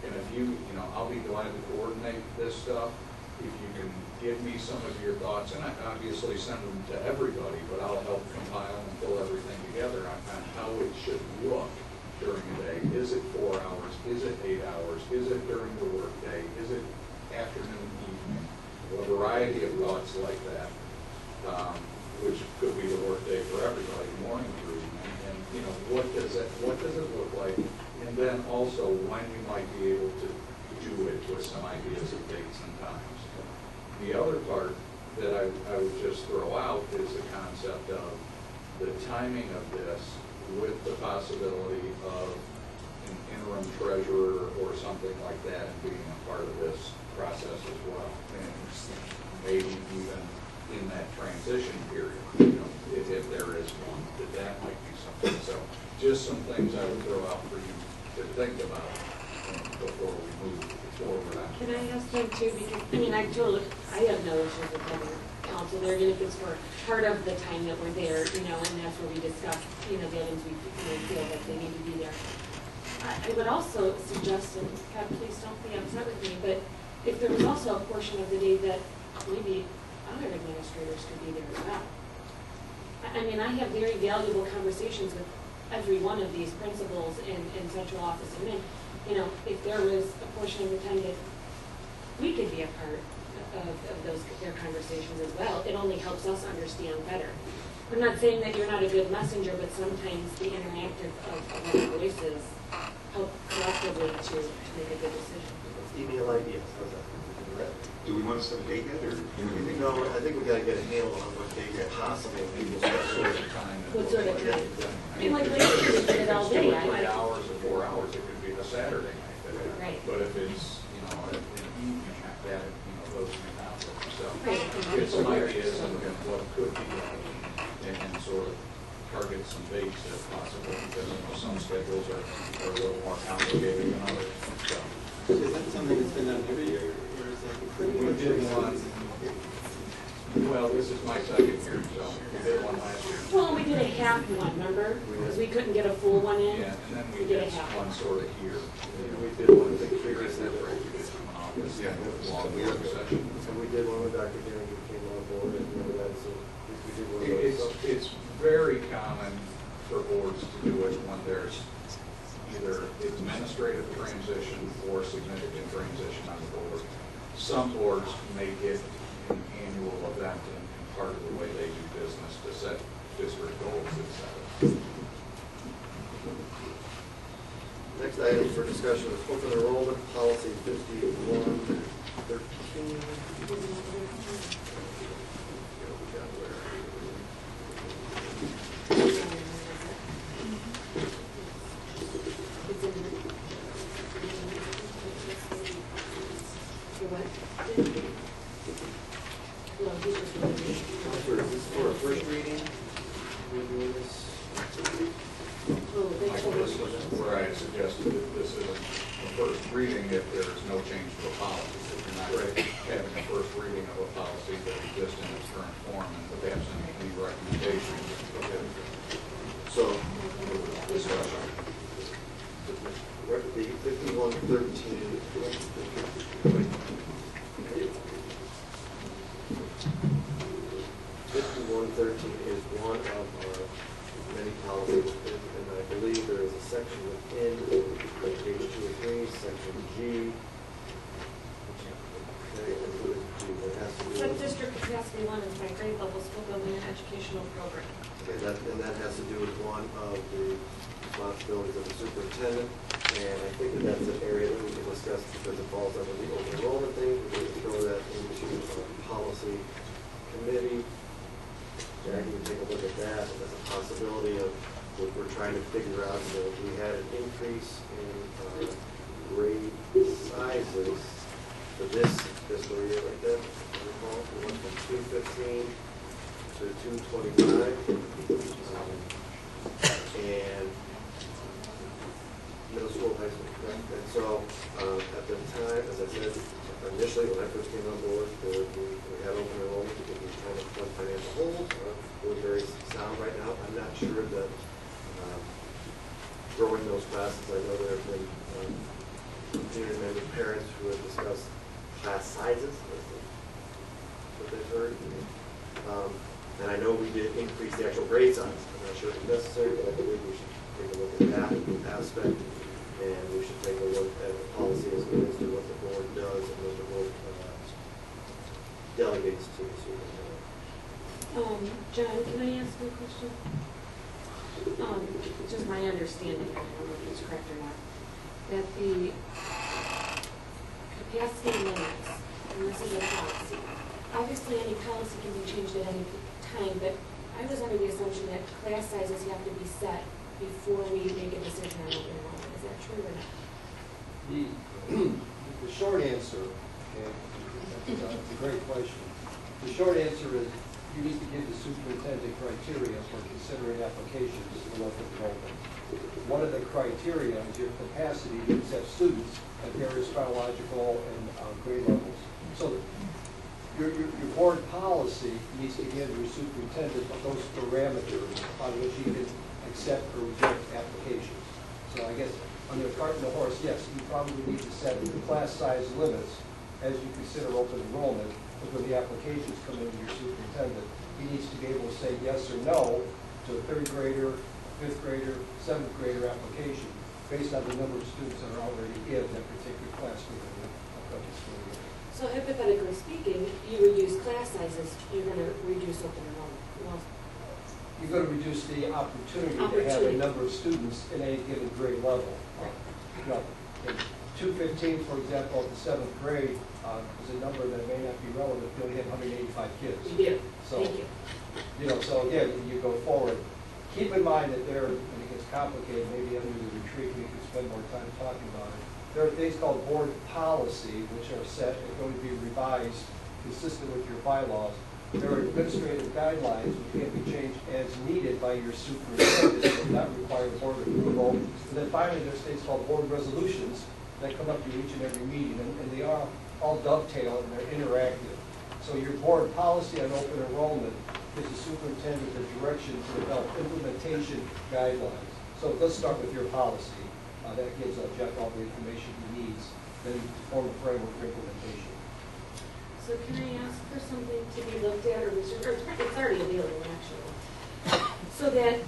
[SPEAKER 3] And if you know, I'll be glad to coordinate this stuff. If you can give me some of your thoughts, and I obviously send them to everybody, but I'll help compile and pull everything together on how it should look during the day. Is it 4 hours? Is it 8 hours? Is it during the workday? Is it afternoon, evening? A variety of thoughts like that, which could be the workday for everybody, morning through evening. And you know, what does it look like? And then also when you might be able to do it with some ideas of dates and times. The other part that I would just throw out is the concept of the timing of this with the possibility of an interim treasurer or something like that being a part of this process as well. And maybe even in that transition period, you know, if there is one, that might be something. So just some things I would throw out for you to think about before we move forward on.
[SPEAKER 10] Can I ask them too, because, I mean, I have no issues with having council there, even if it's for part of the time that we're there, you know, and that's where we discuss, you know, the items we feel that they need to be there. I would also suggest, and God, please don't be upset with me, but if there was also a portion of the day that maybe other administrators could be there as well. I mean, I have very valuable conversations with every one of these principals in central office, and then, you know, if there was a portion of the time that we could be a part of their conversations as well, it only helps us understand better. I'm not saying that you're not a good messenger, but sometimes the interactive of our voices help collectively to make a good decision.
[SPEAKER 2] Email ideas, how's that?
[SPEAKER 4] Do we want to set a date yet, or do we think?
[SPEAKER 2] No, I think we gotta get a handle on what they get possible.
[SPEAKER 10] What sort of time? I mean, like last year, we did it all day.
[SPEAKER 3] 3 hours or 4 hours, it could be a Saturday night.
[SPEAKER 10] Right.
[SPEAKER 3] But if it's, you know, an evening, that, you know, those may not work. So
[SPEAKER 10] Right.
[SPEAKER 3] get some ideas and what could be done and sort of target some dates if possible, because you know, some schedules are a little more complicated than others. So.
[SPEAKER 12] Is that something that's been done every year, or is that?
[SPEAKER 3] We did one, well, this is my second year, so we did one last year.
[SPEAKER 10] Well, we did a half one, remember? Because we couldn't get a full one in.
[SPEAKER 3] Yeah, and then we
[SPEAKER 10] did
[SPEAKER 3] did
[SPEAKER 10] a half
[SPEAKER 3] one sort of here.
[SPEAKER 2] We did one
[SPEAKER 3] I think here is that right, we did from an office,
[SPEAKER 4] Yeah,
[SPEAKER 3] long work session.
[SPEAKER 2] And we did one with Dr. Derry, who came on board, and remember that, so we did one of those.
[SPEAKER 3] It's very common for boards to do it when there's either administrative transition or significant transition on the board. Some boards make it an annual event and part of the way they do business to set district goals, etc.
[SPEAKER 2] Next item for discussion is open enrollment policy 5113. Is this for a first reading? We're doing this?
[SPEAKER 3] Michael, this is where I suggested that this is a first reading if there is no change to a policy. If you're not having a first reading of a policy that exists in its current form and perhaps any recommendations.
[SPEAKER 2] So,
[SPEAKER 3] Discussion.
[SPEAKER 2] the 5113. 5113 is one of our many policies, and I believe there is a section within page 2 or 3, section G. Okay, and what is G? That has to do
[SPEAKER 10] But
[SPEAKER 2] with,
[SPEAKER 10] district capacity one is my grade level school building and educational program.
[SPEAKER 2] okay, that has to do with one of the responsibilities of the superintendent, and I think that's an area that we can discuss because it falls under the open enrollment thing. We can throw that into our policy committee. Jackie can take a look at that, and there's a possibility of what we're trying to figure out. You know, we had an increase in grade sizes for this fiscal year, like that. I recall, we went from 215 to 225. And middle school, high school, correct? And so, at the time, as I said, initially, when I first came on board, we had open enrollment because we were trying to fund financial holes. We're very sound right now. I'm not sure that growing those classes, I know there have been community members, parents who have discussed class sizes, what they've heard. And I know we did increase the actual grade size. I'm not sure if it's necessary, but I believe we should take a look at that aspect. And we should take a look at the policy as well as to what the board does and what the board delegates to the superintendent.
[SPEAKER 10] John, can I ask you a question? Just my understanding, I don't know if it's correct or not, that the capacity limits, and this is a policy, obviously any policy can be changed at any time, but I was under the assumption that class sizes have to be set before we make a decision on open enrollment. Is that true or not?
[SPEAKER 7] The short answer, and it's a great question. The short answer is you need to give the superintendent criteria for considering applications for open enrollment. One of the criteria is your capacity to accept students at various chronological and grade levels. So your board policy needs to give your superintendent those parameters on which he can accept or reject applications. So I guess on your cart and the horse, yes, you probably need to set the class size limits as you consider open enrollment. But when the applications come into your superintendent, he needs to be able to say yes or no to a third grader, fifth grader, seventh grader application based on the number of students that are already in that particular class within the upcoming school year.
[SPEAKER 10] So hypothetically speaking, you reduce class sizes, you're going to reduce open enrollment. Well,
[SPEAKER 7] you're going to reduce the opportunity to have a number of students in any given grade level. You know, in 215, for example, at the 7th grade, is a number that may not be relevant. You only have 185 kids.
[SPEAKER 10] You do.
[SPEAKER 7] So,
[SPEAKER 10] thank you.
[SPEAKER 7] You know, so again, you go forward. Keep in mind that there, when it gets complicated, maybe under the retreat we can spend more time talking about it. There are things called board policy, which are set and going to be revised consistent with your bylaws. There are administrative guidelines which can be changed as needed by your superintendent, but not require board approval. And then finally, there's things called board resolutions that come up to each and every meeting, and they are all dovetail and they're interactive. So your board policy on open enrollment gives the superintendent the direction to develop implementation guidelines. So let's start with your policy. That gives Jeff all the information he needs, then you form a framework for implementation.
[SPEAKER 10] So can I ask for something to be looked at or researched? It's already available, actually. So that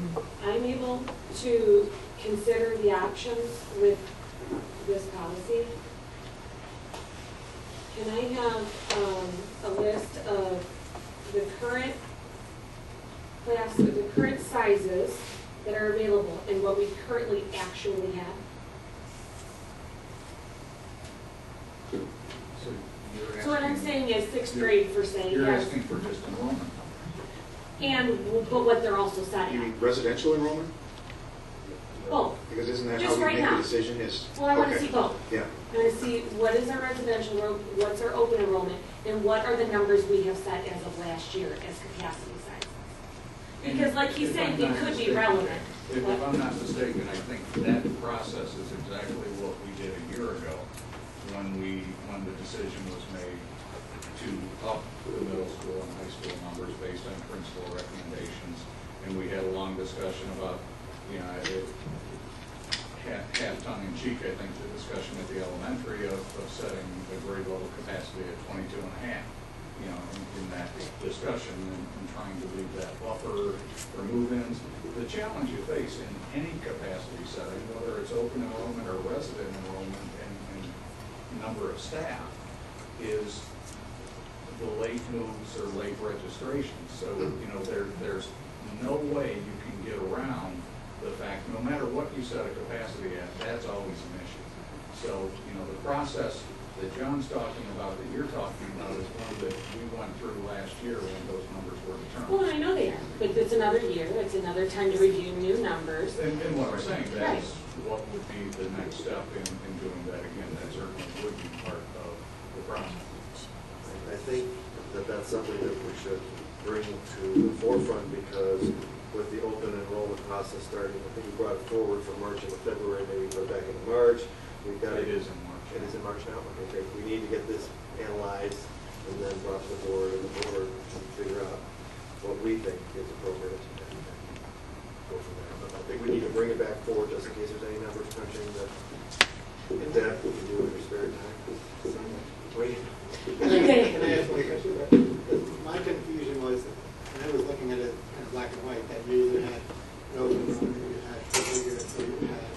[SPEAKER 10] I'm able to consider the options with this policy. Can I have a list of the current class, the current sizes that are available and what we currently actually have? So what I'm saying is 6th grade for saying
[SPEAKER 4] You're
[SPEAKER 10] yes.
[SPEAKER 4] asking for just enrollment.
[SPEAKER 10] But what they're also set
[SPEAKER 4] You
[SPEAKER 10] at.
[SPEAKER 4] mean residential enrollment?
[SPEAKER 10] Both.
[SPEAKER 4] Because isn't that
[SPEAKER 10] Just
[SPEAKER 4] how we
[SPEAKER 10] right
[SPEAKER 4] make
[SPEAKER 10] now.
[SPEAKER 4] the decision is?
[SPEAKER 10] Well, I want to
[SPEAKER 4] Okay.
[SPEAKER 10] see both.
[SPEAKER 4] Yeah.
[SPEAKER 10] I want to see what is our residential, what's our open enrollment, and what are the numbers we have set as of last year as capacity sizes. Because like he's saying, it could be relevant.
[SPEAKER 3] If I'm not mistaken, I think that process is exactly what we did a year ago when the decision was made to up the middle school and high school numbers based on principal recommendations. And we had a long discussion about, half tongue in cheek, I think, the discussion at the elementary of setting the grade level capacity at 22 and a half. In that discussion and trying to leave that buffer for move-ins. The challenge you face in any capacity setting, whether it's open enrollment or resident enrollment and number of staff, is the late moves or late registrations. So, there's no way you can get around the fact, no matter what you set a capacity at, that's always an issue. So, the process that John's talking about, that you're talking about, is one that we went through last year when those numbers were determined.
[SPEAKER 10] Well, I know they are, but it's another year, it's another time to review new numbers.
[SPEAKER 3] And what I'm saying,
[SPEAKER 10] Right.
[SPEAKER 3] that's what would be the next step in doing that again. That certainly would be part of the process.
[SPEAKER 2] I think that that's something that we should bring to the forefront, because with the open enrollment process starting, I think we brought it forward from March into February, maybe put it back in March. We've got
[SPEAKER 3] It is in March.
[SPEAKER 2] It is in March now? Okay, great. We need to get this analyzed and then brought to the board, and the board can figure out what we think is appropriate and go from there. But I think we need to bring it back forward just in case there's any numbers crunching that in depth we can do in your spare time. Wait.
[SPEAKER 12] Can I ask one question? My confusion was, and I was looking at it kind of black and white, that you either had an open enrollment, or you had figure, or you had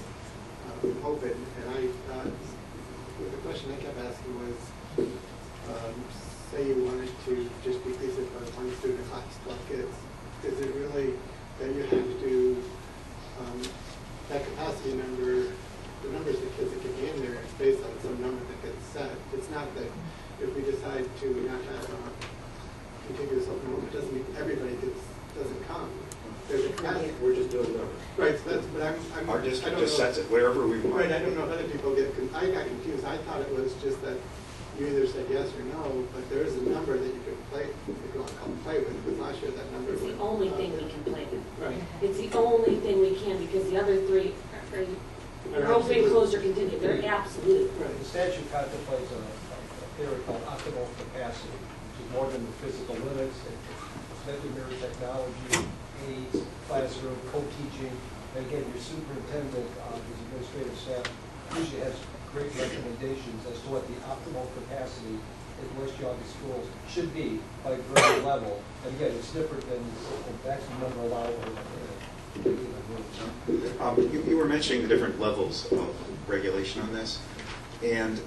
[SPEAKER 12] open, and I thought, the question I kept asking was, say you wanted to just decrease it by one student class, 12 kids, is it really that you have to, that capacity number, the numbers of kids that can be in there is based on some number that gets set. It's not that if we decide to not have contiguous open enrollment, doesn't mean everybody doesn't come. There's a capacity.
[SPEAKER 2] We're just doing numbers.
[SPEAKER 12] Right, so that's, but I'm
[SPEAKER 4] Our district just sets it wherever we want.
[SPEAKER 12] Right, I don't know if other people get, I got confused. I thought it was just that you either said yes or no, but there is a number that you can play, if you want to call it play with, because last year that number
[SPEAKER 10] It's
[SPEAKER 12] was.
[SPEAKER 10] the only thing we can play with.
[SPEAKER 12] Right.
[SPEAKER 10] It's the only thing we can, because the other three, they're open, closed, or continued. They're absolute.
[SPEAKER 12] Right.
[SPEAKER 7] The statute contemplates a theory called optimal capacity, which is more than the physical limits. It's meant to mirror technology, aids, classroom, co-teaching. And again, your superintendent, his administrative staff usually has great recommendations as to what the optimal capacity at West Geauga schools should be by grade level. And again, it's different than the maximum number allowable in a room.
[SPEAKER 4] You were mentioning the different levels of regulation on this, and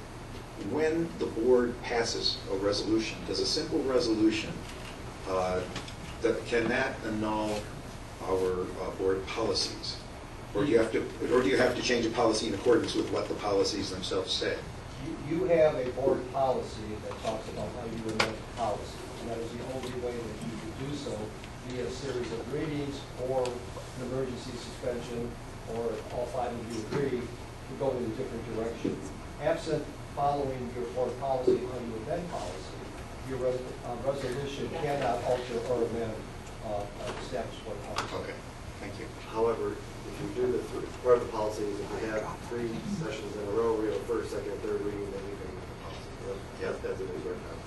[SPEAKER 4] when the board passes a resolution, does a simple resolution, can that annul our board policies? Or do you have to change a policy in accordance with what the policies themselves say?
[SPEAKER 7] You have a board policy that talks about how you amend policy, and that is the only way that you could do so via a series of readings or an emergency suspension, or if all five of you agree, to go in a different direction. Absent following your board policy on your amend policy, your resolution cannot alter or amend established board policy.
[SPEAKER 4] Okay, thank you.
[SPEAKER 2] However, if you do the, part of the policy is if you have 3 sessions in a row, we have first, second, and third reading, then you can make the policy. Yes, as it is right now.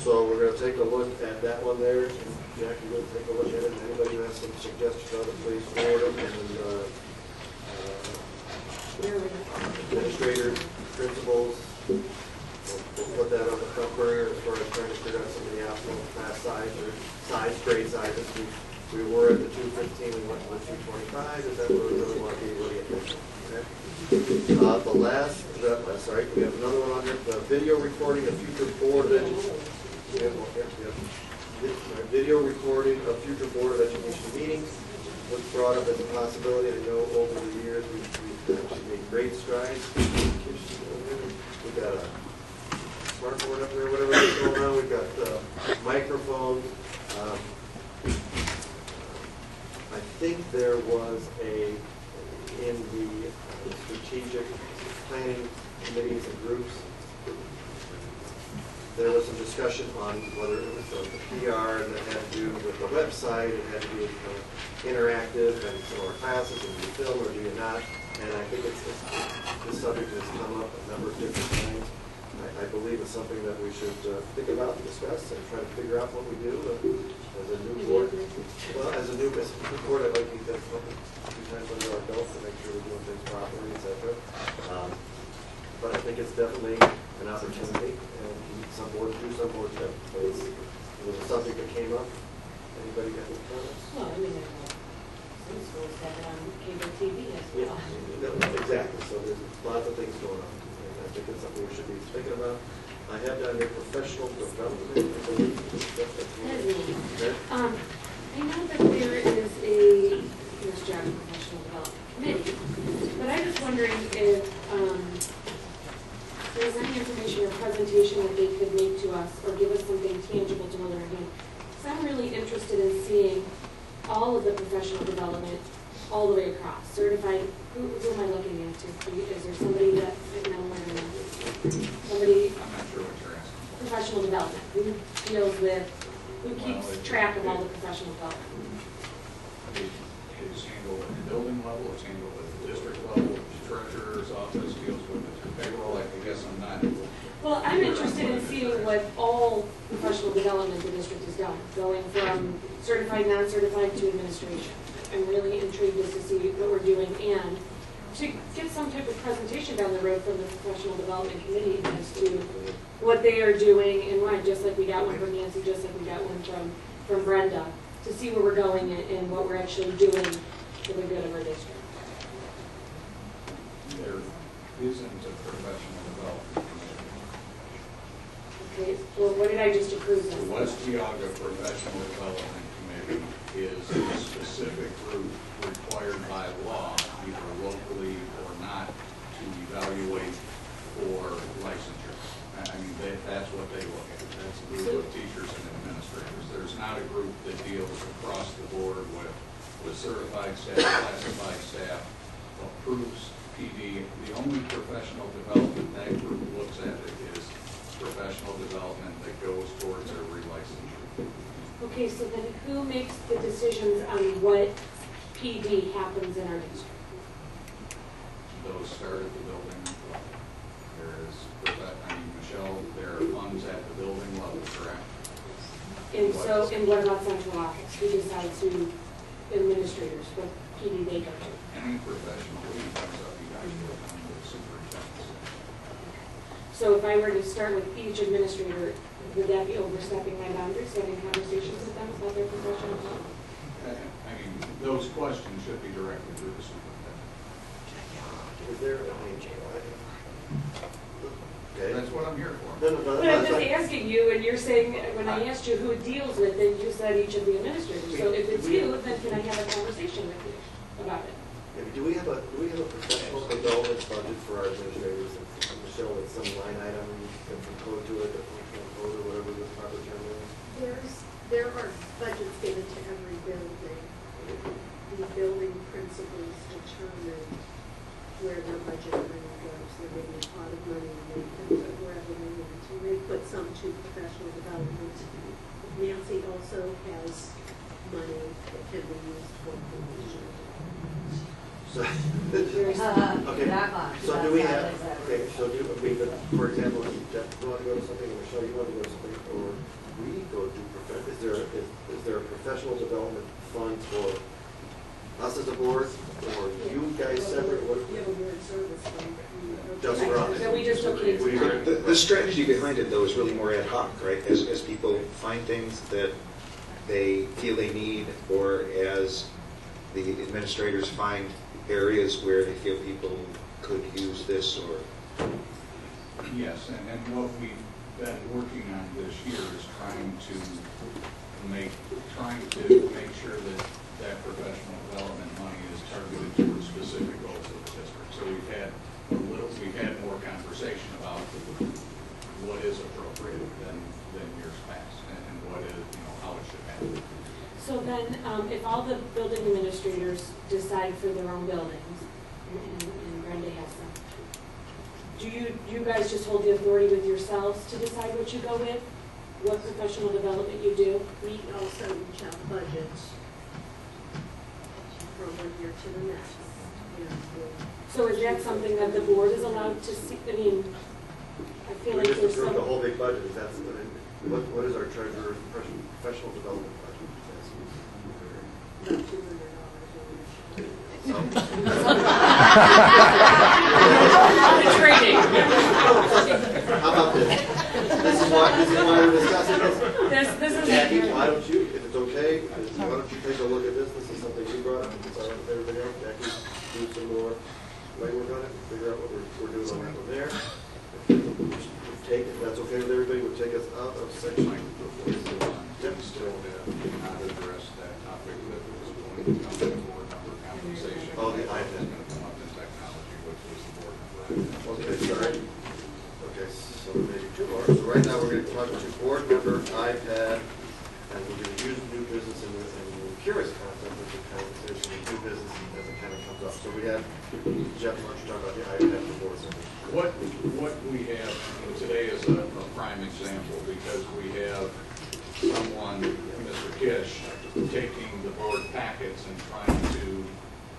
[SPEAKER 2] So we're going to take a look at that one there. And Jack, you're going to take a look at it. And anybody who has some suggestions on it, please forward them. And administrators, principals, we'll put that on the front burner as far as trying to figure out some of the optimal class size or grade sizes. We were at the 215, we went to the 225. Is that where we really want to be? What do you think? Okay. We have another one on here, the video recording of future board of education. Video recording of future board of education meetings was brought up as a possibility. I know over the years we've actually made great strides. We've got a smartboard up there, whatever is going on. We've got microphones. I think there was in the strategic planning committees and groups, there was some discussion on whether it was the PR that had to do with the website, it had to be interactive, and some of our classes, and do you film or do you not? And I think this subject has come up a number of different times. I believe it's something that we should think about and discuss and try to figure out what we do as a new board. Well, as a new board, I'd like to get a few times under our belt to make sure we're doing things properly, etc. But I think it's definitely an opportunity, and some boards do, some boards don't. But it was a subject that came up. Anybody got any comments?
[SPEAKER 10] Well, I mean, some schools have it on cable TV as well.
[SPEAKER 2] Yeah, exactly. So there's lots of things going on. And I think it's something we should be thinking about. I have down here professional development, I believe.
[SPEAKER 10] I know that there is a WestGBrd professional development committee, but I was wondering if there's any information or presentation that they could make to us or give us something tangible to hold in our hand. So I'm really interested in seeing all of the professional development all the way across. Certified, who am I looking into? Is there somebody that, somebody,
[SPEAKER 3] I'm not sure what you're asking.
[SPEAKER 10] professional development, who deals with Who keeps track of all the professional development?
[SPEAKER 3] It's handled at the building level, it's handled at the district level, the treasurer's office deals with the payroll. I guess I'm not.
[SPEAKER 10] Well, I'm interested in seeing what all professional development the district has done, going from certified, non-certified to administration. I'm really intrigued as to see what we're doing and to get some type of presentation down the road from the professional development committee as to what they are doing and why, just like we got one from Nancy, just like we got one from Brenda, to see where we're going and what we're actually doing for the good of our district.
[SPEAKER 3] There isn't a professional development committee.
[SPEAKER 10] Okay, well, what did I just approve?
[SPEAKER 3] The West Geauga Professional Development Committee is a specific group required by law, either locally or not, to evaluate for licensure. I mean, that's what they look at. That's a group of teachers and administrators. There's not a group that deals across the board with certified staff, classified staff, approves PD. The only professional development that group looks at is professional development that goes towards a relicensure.
[SPEAKER 10] Okay, so then who makes the decisions on what PD happens in our district?
[SPEAKER 3] Those start at the building level. Michelle, there are funds at the building level, correct?
[SPEAKER 10] And so, and what about central office? Who decides who administrators, what PD they go to?
[SPEAKER 3] Any professional who comes up, you guys will come with superintendents.
[SPEAKER 10] So if I were to start with each administrator, would that be overstepping my boundaries, having conversations with them about their professional development?
[SPEAKER 3] I mean, those questions should be directed to the superintendent.
[SPEAKER 2] Is there, okay.
[SPEAKER 3] That's what I'm here for.
[SPEAKER 2] No,
[SPEAKER 10] But I'm just asking you, and you're saying, when I asked you who it deals with, then you said each of the administrators. So if it's you, then can I have a conversation with you about it?
[SPEAKER 2] Do we have a professional development budget for our administrators? And Michelle, with some line item from code to it, a functional code or whatever the proper term is?
[SPEAKER 6] There are budgets given to every building. The building principals determine where their budget money goes. They're getting a pot of money and they put it wherever they want to. They put some to professional development. Nancy also has money that can be used for promotion.
[SPEAKER 2] So, okay, so do we have, okay, so do we, for example, Jeff, you want to go to something, or Michelle, you want to go to something, or we go do, is there a professional development fund for us as a board, or you guys separate? What?
[SPEAKER 6] You have a board service fund.
[SPEAKER 2] Just for us.
[SPEAKER 10] So we just don't need to.
[SPEAKER 4] The strategy behind it, though, is really more ad hoc, right? As people find things that they feel they need, or as the administrators find areas where they feel people could use this, or...
[SPEAKER 3] Yes, and what we've been working on this year is trying to make sure that professional development money is targeted towards specific goals of the district. So we've had more conversation about what is appropriate than years past, and what is, how it should happen.
[SPEAKER 10] So then, if all the building administrators decide for their own buildings, and Brenda has them, do you guys just hold the authority with yourselves to decide what you go with? What professional development you do?
[SPEAKER 6] We also each have budgets from one year to the next.
[SPEAKER 10] So is that something that the board is allowed to see? I mean, I feel
[SPEAKER 2] We
[SPEAKER 10] like
[SPEAKER 2] just
[SPEAKER 10] there's
[SPEAKER 2] approved the
[SPEAKER 10] some...
[SPEAKER 2] whole big budget, is that what is our treasurer's professional development budget?
[SPEAKER 6] About $200
[SPEAKER 10] The training.
[SPEAKER 2] How about this? This is why we're discussing this.
[SPEAKER 10] This is...
[SPEAKER 2] Jackie, why don't you, if it's okay, why don't you take a look at this? This is something you brought up, it's all right with everybody else. Jackie, do some more legwork on it, figure out what we're doing on that one there. If that's okay with everybody, we'll take us out of section.
[SPEAKER 3] Yep. Still not addressed that topic that was going to come to board member compensation.
[SPEAKER 2] Oh, the iPad.
[SPEAKER 3] It's going to come up in technology, which was the board member.
[SPEAKER 2] Okay, sorry. Okay, so maybe two more. So right now, we're going to talk to board member iPad, and we're going to use new business and the curious concept of the conversation, new business as it kind of comes up. So we have, Jeff, why don't you talk about the iPad for board members?
[SPEAKER 3] What we have today is a prime example, because we have someone, Mr. Kish, taking the board packets and trying to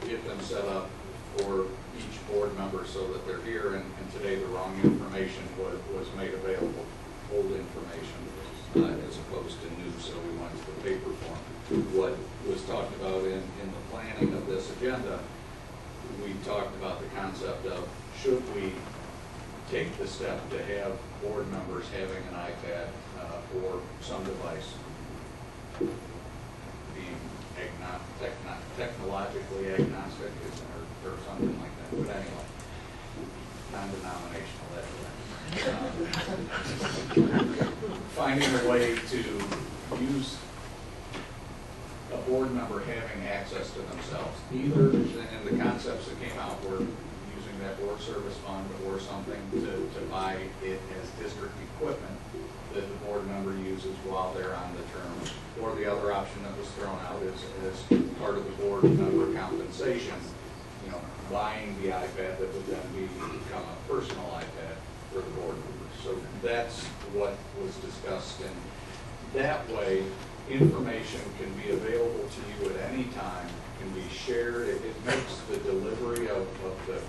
[SPEAKER 3] get them set up for each board member so that they're here, and today the wrong information was made available, old information, as opposed to new, so we went to the paper form. What was talked about in the planning of this agenda, we talked about the concept of, should we take the step to have board members having an iPad or some device, being technologically agnostic or something like that. But anyway, non-denominational, finding a way to use a board member having access to themselves, either in the concepts that came out were using that board service fund or something to buy it as district equipment that the board member uses while they're on the term. Or the other option that was thrown out is part of the board member compensation, you know, buying the iPad that would then become a personal iPad for the board members. So that's what was discussed, and that way information can be available to you at any time, can be shared. It makes the delivery of the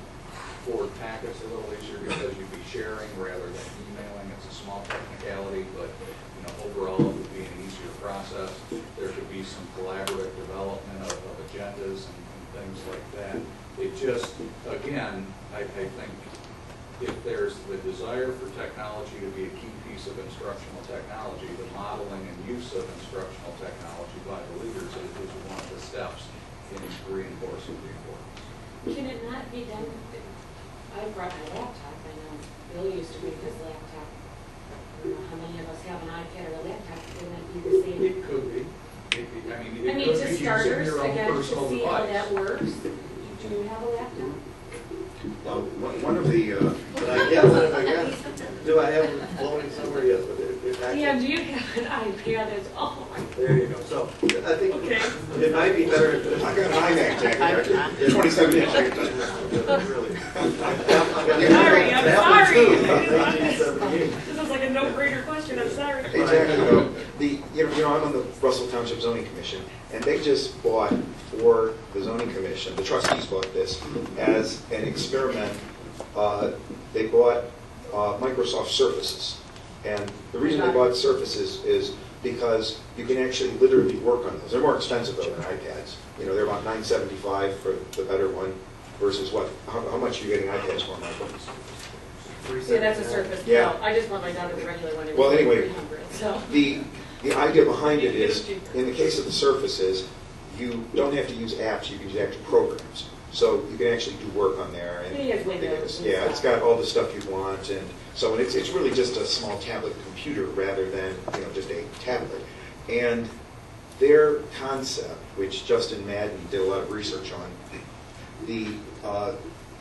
[SPEAKER 3] board packets a little easier because you'd be sharing rather than emailing. It's a small technicality, but you know, overall it would be an easier process. There could be some collaborative development of agendas and things like that. It just, again, I think if there's the desire for technology to be a key piece of instructional technology, the modeling and use of instructional technology by the leaders is one of the steps in reinforcing the importance.
[SPEAKER 10] Can it not be done? I brought my laptop, I know Bill used to bring his laptop. I don't know how many of us have an iPad or a laptop, couldn't that be the same?
[SPEAKER 3] It could be. I mean,
[SPEAKER 10] to starters,
[SPEAKER 3] your own
[SPEAKER 10] again, to
[SPEAKER 3] personal
[SPEAKER 10] see how
[SPEAKER 3] device.
[SPEAKER 10] that works. Do you have a laptop?
[SPEAKER 4] One of the,
[SPEAKER 2] Do I have it floating somewhere? Yes, but it actually.
[SPEAKER 10] Yeah, do you have an iPad? It's, oh my.
[SPEAKER 2] There you go. So I think
[SPEAKER 10] Okay.
[SPEAKER 2] it might be better.
[SPEAKER 4] I got an iMac, Jack, 27 inch.
[SPEAKER 2] Really.
[SPEAKER 10] Sorry, I'm sorry.
[SPEAKER 2] 1978.
[SPEAKER 10] This is like a no-brainer question, I'm sorry.
[SPEAKER 4] Exactly. I'm on the Russell Township Zoning Commission, and they just bought for the zoning commission, the trustees bought this as an experiment. They bought Microsoft Surfaces, and the reason they bought Surfaces is because you can actually literally work on those. They're more expensive though than iPads. You know, they're about $975 for the better one versus what? How much are you getting iPads for, Michael?
[SPEAKER 10] Yeah, that's a Surface.
[SPEAKER 4] Yeah.
[SPEAKER 10] No, I just want my daughter the regular one. It was
[SPEAKER 4] Well,
[SPEAKER 10] like
[SPEAKER 4] anyway,
[SPEAKER 10] 300, so.
[SPEAKER 4] The idea behind it is, in the case of the Surfaces, you don't have to use apps, you can use actual programs. So you can actually do work on there. And
[SPEAKER 10] It has Windows and
[SPEAKER 4] yeah, it's
[SPEAKER 10] stuff.
[SPEAKER 4] got all the stuff you want, and so it's really just a small tablet computer rather than just a tablet. And their concept, which Justin Madden did a lot of research on, the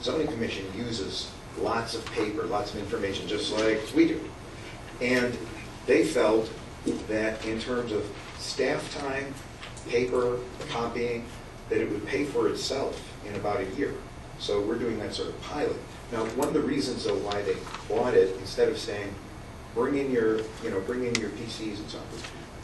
[SPEAKER 4] zoning commission uses lots of paper, lots of information, just like we do. And they felt that in terms of staff time, paper, copying, that it would pay for itself in about a year. So we're doing that sort of pilot. Now, one of the reasons though why they bought it, instead of saying, bring in your PCs and so on,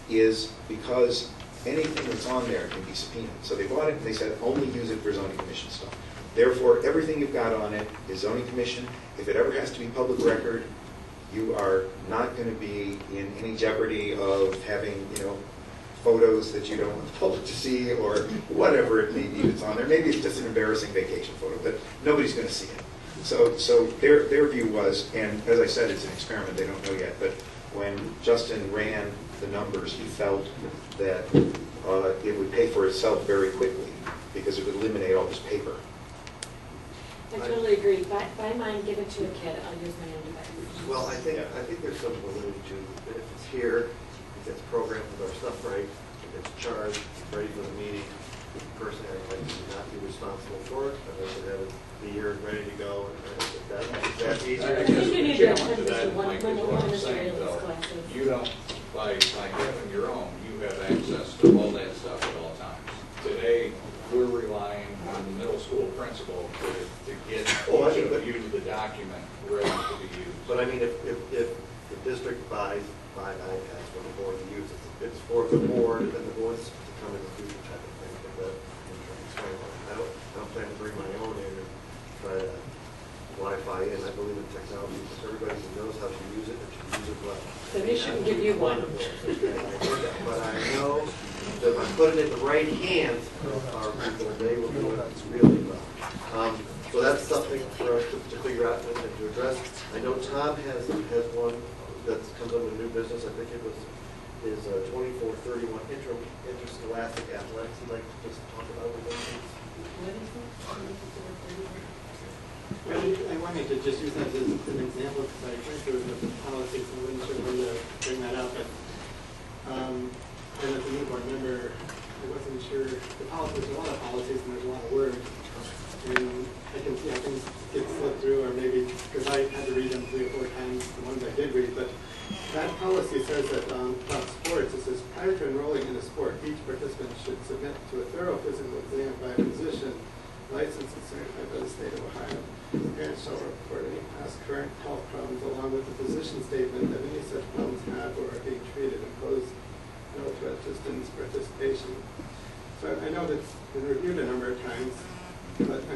[SPEAKER 4] is because anything that's on there can be subpoenaed. So they bought it and they said, only use it for zoning commission stuff. Therefore, everything you've got on it is zoning commission. If it ever has to be public record, you are not going to be in any jeopardy of having, photos that you don't want the public to see or whatever it may be that's on there. Maybe it's just an embarrassing vacation photo, but nobody's going to see it. So their view was, and as I said, it's an experiment, they don't know yet, but when Justin ran the numbers, he felt that it would pay for itself very quickly because it would eliminate all this paper.
[SPEAKER 10] I totally agree. Buy mine, give it to a kid. I'll use my own device.
[SPEAKER 2] Well, I think there's some validity to if it's here, if it's programmed with our stuff right, if it's charged, ready for the meeting. Personally, I'd like to not be responsible for it. I'd like to have it be here and ready to go. And if that's easier.
[SPEAKER 10] I think you need to
[SPEAKER 3] challenge
[SPEAKER 10] attend
[SPEAKER 3] to that,
[SPEAKER 10] this one
[SPEAKER 3] Mike,
[SPEAKER 10] when
[SPEAKER 3] is
[SPEAKER 10] you
[SPEAKER 3] what
[SPEAKER 10] want
[SPEAKER 3] I'm
[SPEAKER 10] to
[SPEAKER 3] saying,
[SPEAKER 10] these
[SPEAKER 3] though.
[SPEAKER 10] classes.
[SPEAKER 3] You don't, by having your own, you have access to all that stuff at all times. Today, we're relying on the middle school principal to get each of you the document ready to be used.
[SPEAKER 2] But I mean, if the district buys iPads for the board to use. It's for the board and the boards to come in the future type of thing. But I don't plan to bring my own in and try to Wi-Fi in. I believe in technology because everybody who knows how to use it and should use it well.
[SPEAKER 10] So they shouldn't give you one.
[SPEAKER 2] But I know that if I put it in the right hands of our people, they will do it really well. So that's something for us to figure out and to address. I know Tom has one that comes up with new business. I think it was his 2431 interscholastic athletics. He'd like to just talk about with us.
[SPEAKER 12] Well, I wanted to just use that as an example because I went through the policies and wasn't sure when to bring that up. But and as a new board member, I wasn't sure. The policies, there's a lot of policies and there's a lot of words. And I can see how things get slipped through, or maybe because I had to read them 3 or 4 times, the ones I did read. But that policy says that about sports, it says prior to enrolling in a sport, each participant should submit to a thorough physical exam by a physician licensed and certified by the state of Ohio. Parents shall report any past current health problems along with the physician's statement that any such problems have or are being treated and pose no threat to students' participation. So I know that's been reviewed a number of times. But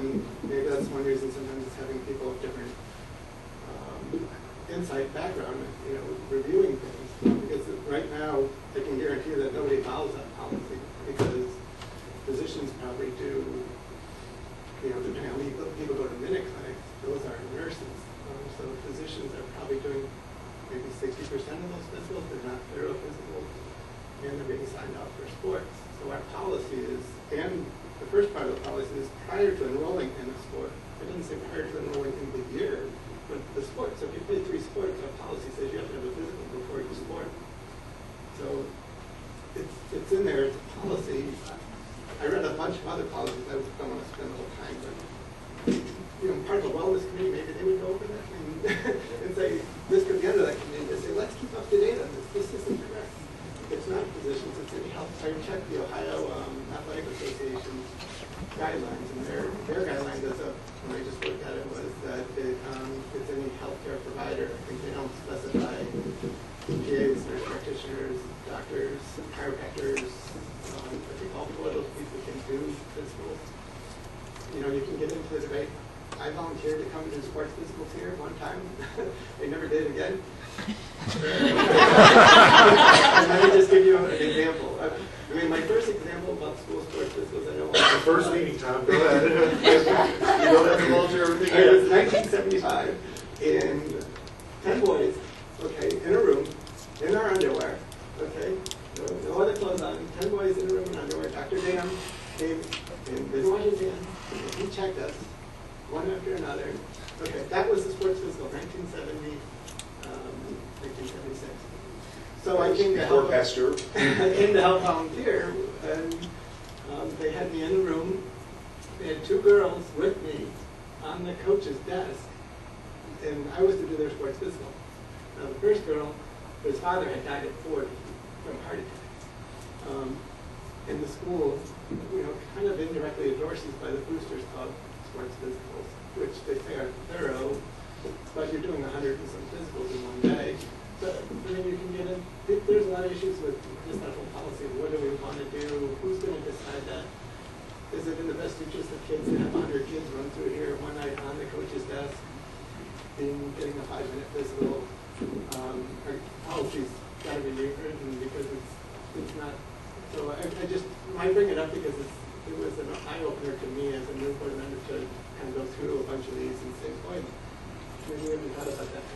[SPEAKER 12] maybe that's one reason sometimes it's having people of different insight, background, reviewing things. Because right now, I can guarantee that nobody follows that policy because physicians probably do, depending on how many people go to minute clinics, those are nurses. So physicians are probably doing maybe 60% of those physicals. They're not thorough physicals, and they're being signed out for sports. So our policy is, and the first part of the policy is prior to enrolling in a sport. It doesn't say prior to enrolling in the year, but the sport. So if you play 3 sports, our policy says you have to have a physical before you sport. So it's in there, it's a policy. I read a bunch of other policies. I don't want to spend the whole time, but part of the wellness committee, maybe they would go over that and say, this could be under that committee. They say, let's keep up to date on this. This isn't correct. It's not physicians, it's any health. I checked the Ohio Athletic Association guidelines, and their guidelines as of when I just looked at it was that it's any healthcare provider. I think they don't specify PAs, nurse practitioners, doctors, chiropractors. I think all 4 of those people can do physicals. You can get into the debate. I volunteered to come and do sports physicals here one time. They never did again. And let me just give you an example. My first example about school sports physicals, I don't want to...
[SPEAKER 2] The first meeting, Tom, go ahead. You don't have to volunteer everything.
[SPEAKER 12] It was 1975, and 10 boys, in a room, in our underwear, no other clothes on, 10 boys in a room in underwear. Dr. Dan came and didn't wash his hands, and he checked us, one after another. That was the sports physical, 1976. So I came to help. I came to help volunteer, and they had me in the room. They had 2 girls with me on the coach's desk, and I was to do their sports physical. Now the first girl, his father had died at 40 from a heart attack. And the school, kind of indirectly endorses by the Boosters Club sports physicals, which they say are thorough, but you're doing 100 and some physicals in one day. But you can get in. There's a lot of issues with just that whole policy. What do we want to do? Who's going to decide that? Is it in the best interest of kids to have 100 kids run through here one night on the coach's desk, getting a 5-minute physical? Our policy's got to be rewritten because it's not. So I bring it up because it was an eye-opener to me as a new board member to kind of go through a bunch of these and say, boy, maybe we haven't thought about that.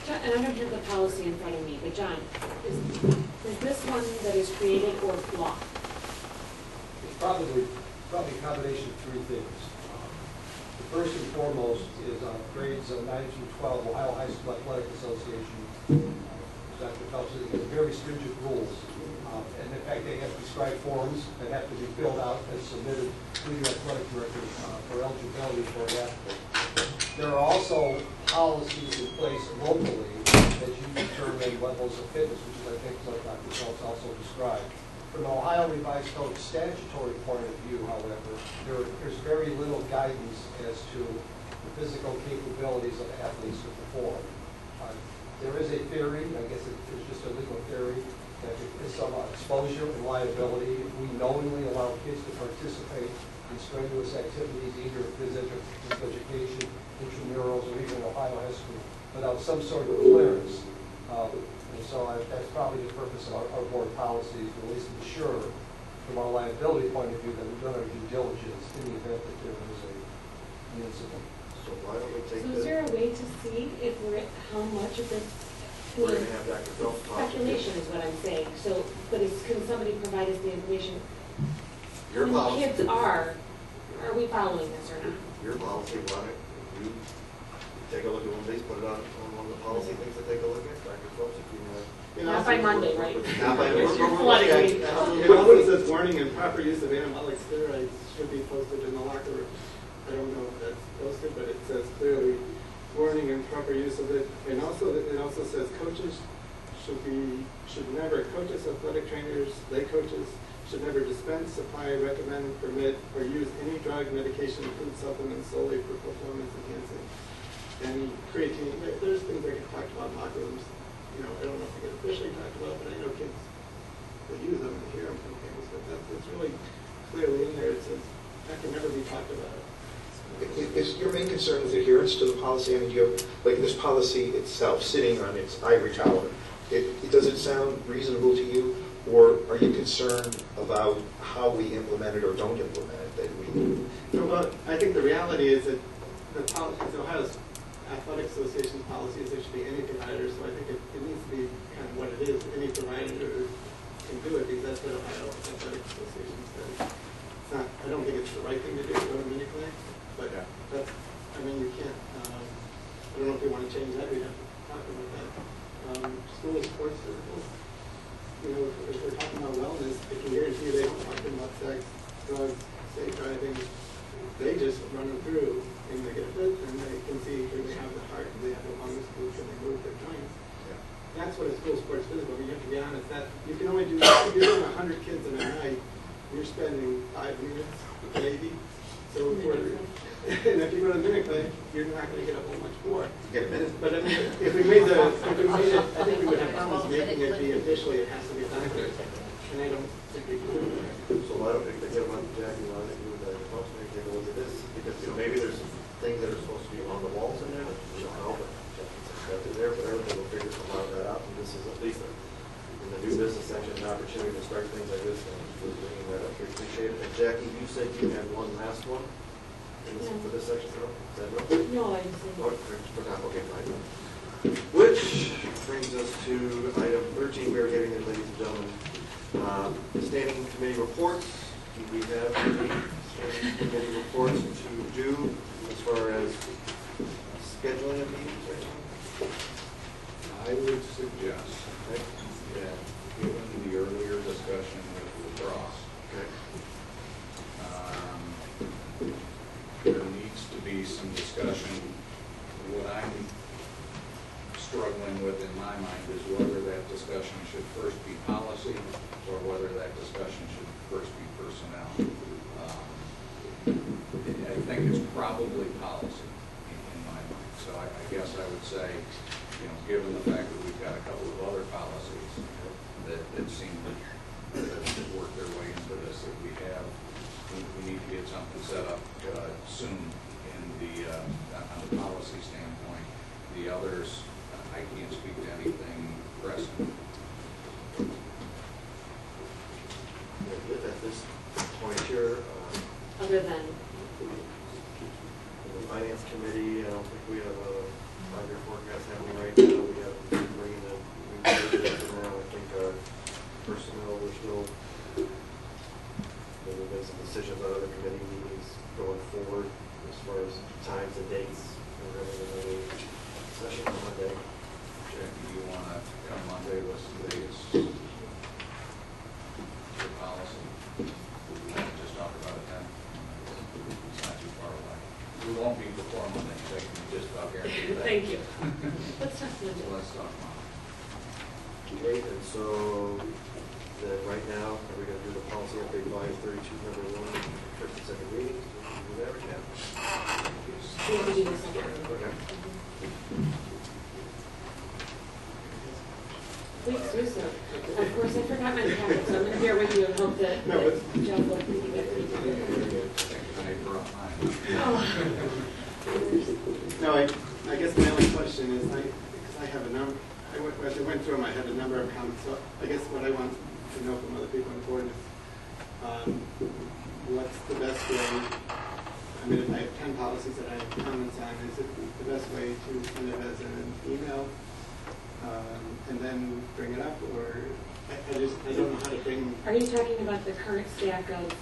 [SPEAKER 10] John, and I don't have the policy in front of me, but John, is this one that is created or blocked?
[SPEAKER 7] It's probably a combination of 3 things. The first and foremost is grades 9 through 12, Ohio High School Athletic Association. Dr. Phelps has very stringent rules. And in fact, they have prescribed forms that have to be filled out and submitted to your athletic director for eligibility for an athlete. There are also policies in place locally that you determine levels of fitness, which is, I think, what Dr. Phelps also described. From an Ohio Revised Code statutory point of view, however, there's very little guidance as to the physical capabilities of athletes to perform. There is a theory, I guess it's just a legal theory, that if some exposure and liability, if we knowingly allow kids to participate in strenuous activities, either physical education, intramurals, or even Ohio High School, without some sort of clearance. And so that's probably the purpose of our board policies, to at least ensure from our liability point of view that we've done our due diligence in the event that there is an incident.
[SPEAKER 2] So why don't we take
[SPEAKER 10] So
[SPEAKER 2] this?
[SPEAKER 10] is there a way to see if we're, how much of this?
[SPEAKER 2] We're gonna have Dr. Phelps talk to you.
[SPEAKER 10] Speculation is what I'm saying, so, but can somebody provide us the information?
[SPEAKER 2] Your
[SPEAKER 10] When the
[SPEAKER 2] policy.
[SPEAKER 10] kids are we following this or not?
[SPEAKER 2] Your policy, why don't you take a look at one of these, put it on one of the policy things to take a look at, Dr. Phelps, if you
[SPEAKER 10] Not by Monday, right?
[SPEAKER 2] Not by
[SPEAKER 10] You're
[SPEAKER 2] Monday.
[SPEAKER 10] flooding me.
[SPEAKER 12] It also says warning and proper use of anabolic steroids should be posted in the locker room. I don't know if that's posted, but it says clearly warning and proper use of it. And also, it also says coaches should never, coaches, athletic trainers, lay coaches, should never dispense, supply, recommend, permit, or use any drug, medication, food supplements solely for performance enhancing. And creatine, there's things that get talked about in locker rooms. You know, I don't know if they get officially talked about, but I know kids will use them and hear them from things. But it's really clearly in there. It says that can never be talked about.
[SPEAKER 4] Is your main concern with adherence to the policy? I mean, you have, like this policy itself sitting on its ivory tower, does it sound reasonable to you? Or are you concerned about how we implement it or don't implement it?
[SPEAKER 12] Well, I think the reality is that the policy, Ohio's Athletic Association policy is there should be any provider, so I think it needs to be kind of what it is. Any provider can do it because that's what Ohio Athletic Association says. It's not, I don't think it's the right thing to do to go to mini clinic, but that's, I mean, you can't, I don't know if you want to change that, we'd have to talk about that. School sports physicals, you know, if we're talking about wellness, I can guarantee you they don't talk about sex, drugs, safe driving. They just run them through and they get fit and they can see do they have the heart, do they have the lungs, can they move their joints. Yeah. That's what a school sports physical, I mean, you have to be honest, that you can only do, if you're doing 100 kids in a night, you're spending 5 minutes maybe. So and if you go to the minute clinic, you're not going to get a whole much more.
[SPEAKER 4] Get a minute.
[SPEAKER 12] But I mean, if we made it, I think we would have problems making it be officially, it has to be a doctor. And I don't think we can do that.
[SPEAKER 2] So why don't we get one, Jackie, why don't you with the folks, maybe take a look at this? Because, you know, maybe there's things that are supposed to be on the walls in there that we don't know, but Jackie's got it there, but everything will figure some of that out. And this is at least in the new business section, an opportunity to start things like this, and for bringing that up, we appreciate it. And Jackie, you said you had one last one for this section, so is that right?
[SPEAKER 10] No, I just think.
[SPEAKER 2] Oh, okay, fine. Which brings us to item 13. We are getting there, ladies and gentlemen. Standing committee reports. Do we have any standing committee reports to do as far as scheduling of meetings right now?
[SPEAKER 3] I would suggest, that given the earlier discussion with lacrosse, there needs to be some discussion. What I'm struggling with in my mind is whether that discussion should first be policy or whether that discussion should first be personnel. I think it's probably policy in my mind. So I guess I would say, you know, given the fact that we've got a couple of other policies that seem to work their way into this, that we need to get something set up soon in on the policy standpoint. The others, I can't speak to anything pressing.
[SPEAKER 2] At this point here,
[SPEAKER 10] Other than,
[SPEAKER 2] the finance committee, I don't think we have a 5-year forecast happening right now. We have bringing the new budget in now. I think our personnel, we're still, there have been some decisions on other committee meetings going forward as far as times and dates. We're having another session on Monday.
[SPEAKER 3] Jackie, do you want to come Monday with some dates for policy? Just talk about it then. It's not too far away. We won't be before Monday, so can you just talk here?
[SPEAKER 10] thank you. Let's talk Monday.
[SPEAKER 3] Let's talk Monday.
[SPEAKER 2] Okay, and so then right now, are we going to do the policy update volume 32, number 1, first and second reading? Do that right now.
[SPEAKER 10] Do you want to do this again?
[SPEAKER 2] Okay.
[SPEAKER 10] got my packet, so I'm gonna bear with you and hope that
[SPEAKER 12] No, it's-
[SPEAKER 10] Jeff will get me.
[SPEAKER 12] No, I guess my only question is, because I have a number, as I went through them, I had a number of comments, so I guess what I want to know from other people on the board is, what's the best way, I mean, if I have 10 policies that I have comments on, is it the best way to send it as an email, and then bring it up, or, I don't know how to bring.
[SPEAKER 10] Are you talking about the current stack of,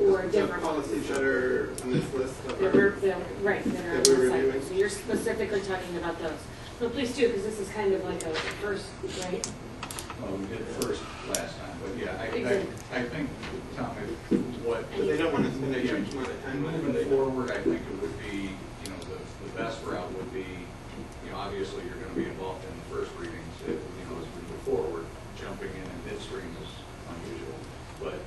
[SPEAKER 10] or
[SPEAKER 12] the
[SPEAKER 10] different?
[SPEAKER 12] policies that are on this list of
[SPEAKER 10] That we're, right, that are on
[SPEAKER 12] that we're
[SPEAKER 10] the
[SPEAKER 12] reviewing?
[SPEAKER 10] site. So you're specifically talking about those. No, please do, because this is kind of like a first, right?
[SPEAKER 3] Well, we did first last time, but yeah,
[SPEAKER 10] Exactly.
[SPEAKER 3] I think, Tom, what.
[SPEAKER 12] But they don't want to spend
[SPEAKER 3] Yeah,
[SPEAKER 12] much more than 10
[SPEAKER 3] moving forward, I think it would be, the best route would be, obviously you're going to be involved in the first readings, as we move forward, jumping in midstream is unusual. But,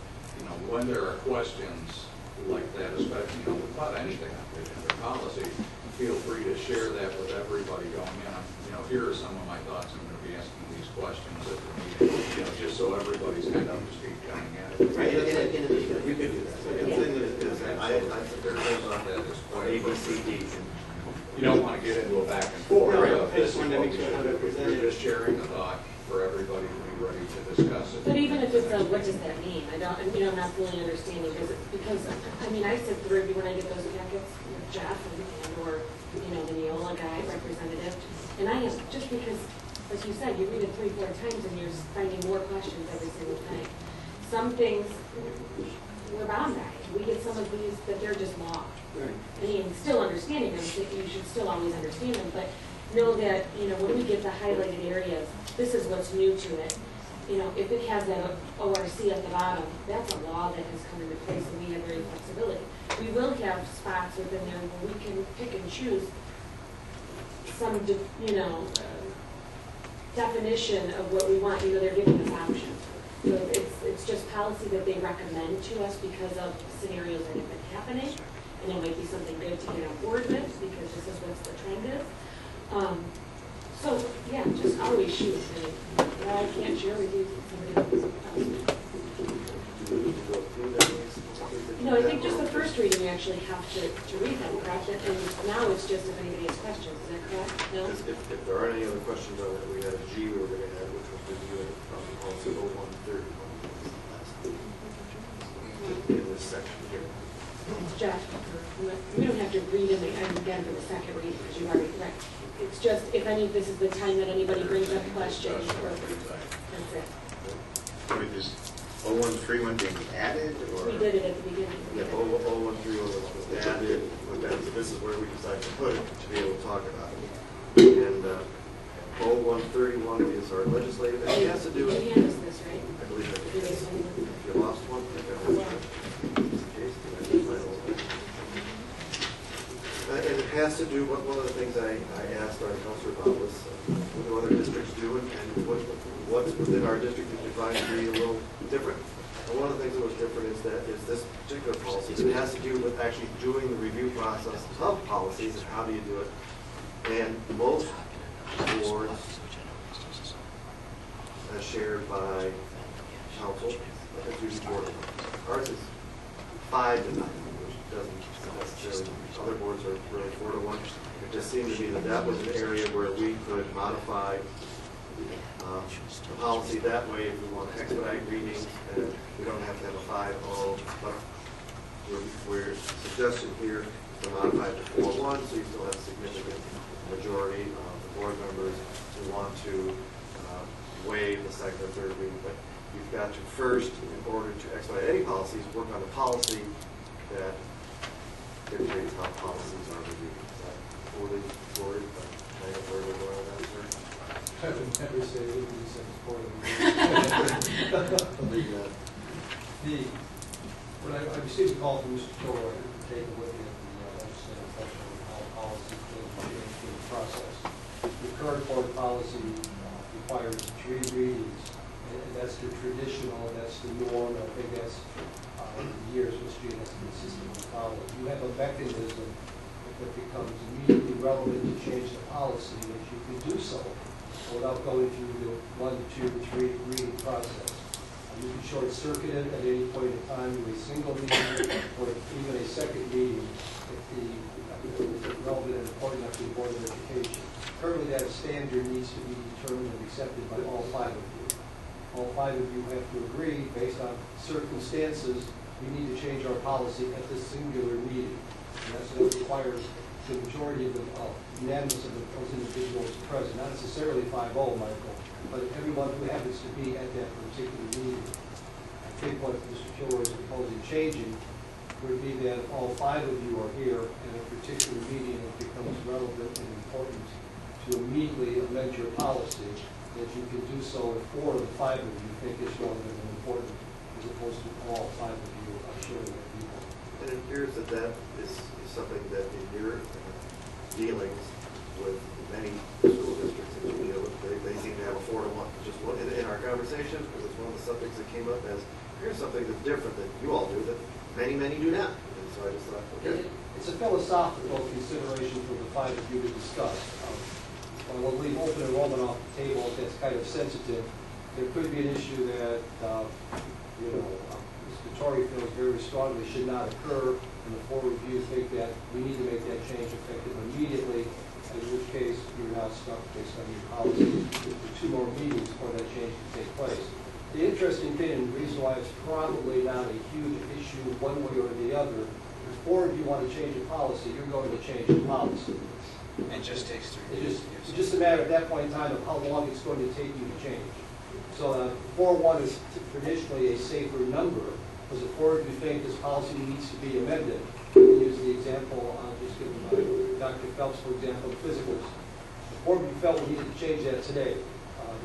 [SPEAKER 3] when there are questions like that, especially, about anything on the policy, feel free to share that with everybody going in. Here are some of my thoughts. I'm going to be asking these questions at the meeting, just so everybody's kind of up to speed coming in.
[SPEAKER 2] Right, you could do that. It's in the, I there's on that, A, B, C, D.
[SPEAKER 3] You don't want to get into a back and forth.
[SPEAKER 12] Right.
[SPEAKER 3] This is
[SPEAKER 12] I just wanted to
[SPEAKER 3] what
[SPEAKER 12] make sure how to present
[SPEAKER 3] you're
[SPEAKER 12] it.
[SPEAKER 3] just sharing a thought for everybody to be ready to discuss it.
[SPEAKER 10] But even if it's a, what does that mean? I don't, I'm not fully understanding, because, I mean, I sit through, when I get those packets with Jeff or, the Neola guy, representative, and I have, just because, like you said, you read it 3-4 times and you're finding more questions every single time. Some things, we're bound by. We get some of these that they're just law.
[SPEAKER 12] Right.
[SPEAKER 10] I mean, still understanding them, you should still always understand them, but know that, when we get the highlighted areas, this is what's new to it. If it has that ORC at the bottom, that's a law that has come into place, and we have very flexibility. We will have spots within there where we can pick and choose some, definition of what we want. They're giving us options. So it's just policy that they recommend to us because of scenarios that have been happening, and it might be something good to get on board with because this is what the trend is. So yeah, just always shoot. I can't share with you somebody else's. No, I think just the first reading we actually have to read them, correct? And now it's just if anybody has questions, is that correct? No?
[SPEAKER 2] If there are any other questions on it, we had G we were going to add, which was reviewing policy 0130. In this section here.
[SPEAKER 10] Jeff, we don't have to read them again for the second reading because you already read. It's just if this is the time that anybody brings up questions or that's it.
[SPEAKER 4] Wait, is 013 being added, or?
[SPEAKER 10] We did it at the beginning.
[SPEAKER 2] Yeah, 0130 was added, but this is where we decided to put it to be able to talk about it. And 0131 is our legislative, and it has to do with,
[SPEAKER 10] You hand us this, right?
[SPEAKER 2] I believe that
[SPEAKER 10] It is.
[SPEAKER 2] if you lost one, I got one. Just in case, I didn't find it. And it has to do, one of the things I asked our counselor about was what do other districts do and what's within our district that you find to be a little different. And one of the things that was different is this particular policy. It has to do with actually doing the review process of policies and how do you do it. And most boards as shared by council, it's usually 4 to 1. Ours is 5 to 9, which doesn't necessarily, other boards are really 4 to 1. It just seemed to me that was an area where we could modify the policy that way if we want to expedite readings, and we don't have to have a 5-0, but we're suggesting here to modify it to 4-1, so you still have a significant majority of the board members who want to waive the second or third reading. But you've got to first, in order to expedite any policies, work on the policy that dictates how policies are reviewed. Is that fully worded? I have where we're going with that, sir?
[SPEAKER 7] I would never say it would be sentence poorly. When I received a call from Mr. Kilroy to take a look at the legislative session and how policy can change through the process. The current board policy requires 3 readings, and that's the traditional, that's the norm. I think that's years history that's consistently followed. You have a mechanism that becomes immediately relevant to change the policy, if you can do so without going through the 1, 2, 3 reading process. You can short circuit it at any point in time to a single meeting or even a second meeting if it's relevant and important enough to the Board of Education. Currently, that standard needs to be determined and accepted by all 5 of you. All 5 of you have to agree, based on circumstances, we need to change our policy at this singular meeting. And that's what requires the majority of the unanimous of those individuals present, not necessarily 5-0, Michael, but everyone who happens to be at that particular meeting. I think what Mr. Kilroy is proposing changing would be that if all 5 of you are here at a particular meeting, it becomes relevant and important to immediately amend your policy, that you can do so if 4 of the 5 of you think it's relevant and important, as opposed to all 5 of you are showing that people.
[SPEAKER 2] And it appears that that is something that in your dealings with many school districts that you deal with, they seem to have a 4-1. Just in our conversations, because it's one of the subjects that came up as, here's something that's different that you all do that many do not. And so I just thought, okay.
[SPEAKER 7] It's a philosophical consideration for the 5 of you to discuss. We'll leave open enrollment off the table if that's kind of sensitive. There could be an issue that, Mr. Torrey feels very strongly should not occur, and the 4 of you think that we need to make that change effective immediately, in which case you're now stuck based on your policy for 2 more meetings before that change can take place. The interesting thing, and the reason why it's probably not a huge issue one way or the other, if 4 of you want to change a policy, you're going to change the policy.
[SPEAKER 8] It just takes 3 years.
[SPEAKER 7] It's just a matter at that point in time of how long it's going to take you to change. So 4-1 is traditionally a safer number, because if 4 of you think this policy needs to be amended, use the example just given by Dr. Phelps, for example, of physicals. If 4 of you felt we needed to change that today,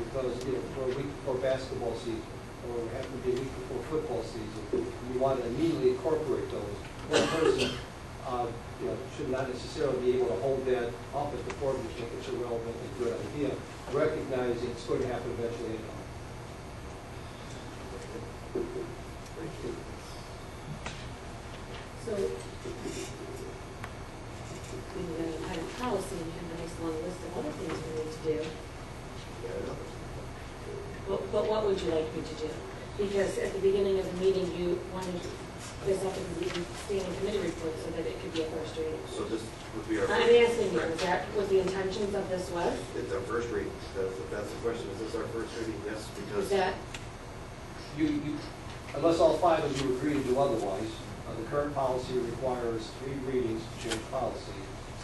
[SPEAKER 7] because for a week before basketball season, or it happened to be a week before football season, you want to immediately incorporate those. One person should not necessarily be able to hold that up if the 4 of you think it's a relevant and good idea, recognizing it's going to happen eventually anyhow.
[SPEAKER 2] Thank you.
[SPEAKER 10] So, we had a policy and have a nice long list of other things we need to do. But what would you like me to do? Because at the beginning of the meeting, you wanted this up in the standing committee report so that it could be a first reading.
[SPEAKER 2] So this would be our
[SPEAKER 10] I'm
[SPEAKER 2] first,
[SPEAKER 10] asking you, is that what the intentions of this was?
[SPEAKER 2] it's our first reading. That's the question. Is this our first reading? Yes, because
[SPEAKER 10] Is that,
[SPEAKER 7] Unless all 5 of you agree to do otherwise, the current policy requires 3 readings to change policy.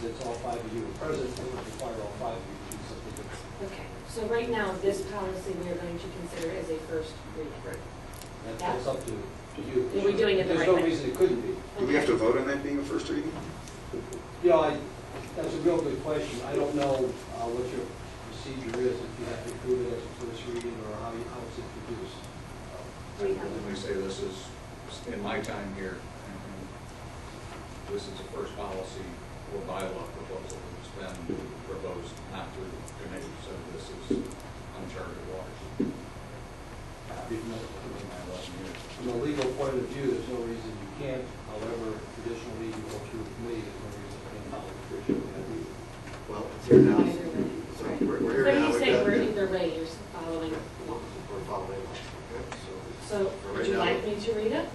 [SPEAKER 7] Since all 5 of you are present, it would require all 5 of you to do something different.
[SPEAKER 10] okay, so right now, this policy we are going to consider as a first reading.
[SPEAKER 2] right.
[SPEAKER 7] That's up to you.
[SPEAKER 10] Are we doing it the right
[SPEAKER 7] There's no
[SPEAKER 10] way?
[SPEAKER 7] reason it couldn't be.
[SPEAKER 4] Do we have to vote on that being a first reading?
[SPEAKER 7] That's a real good question. I don't know what your procedure is, if you have to approve it as a first reading or how it's introduced.
[SPEAKER 3] Let me say this is, in my time here, this is the first policy or bylaw proposal that's been proposed not through the committee, so this is uncharted waters.
[SPEAKER 7] From a legal point of view, there's no reason you can't. However, traditionally, you go through a committee, there's no reason you can't follow the tradition.
[SPEAKER 2] Well, it's here now.
[SPEAKER 10] Either way.
[SPEAKER 2] So
[SPEAKER 10] Right.
[SPEAKER 2] we're here
[SPEAKER 10] But
[SPEAKER 2] now.
[SPEAKER 10] you
[SPEAKER 2] We've
[SPEAKER 10] say
[SPEAKER 2] got-
[SPEAKER 10] we're either way, you're following along.
[SPEAKER 2] We're following along. Okay,
[SPEAKER 10] So,
[SPEAKER 2] for
[SPEAKER 10] would
[SPEAKER 2] right
[SPEAKER 10] you
[SPEAKER 2] now-
[SPEAKER 10] like me to read it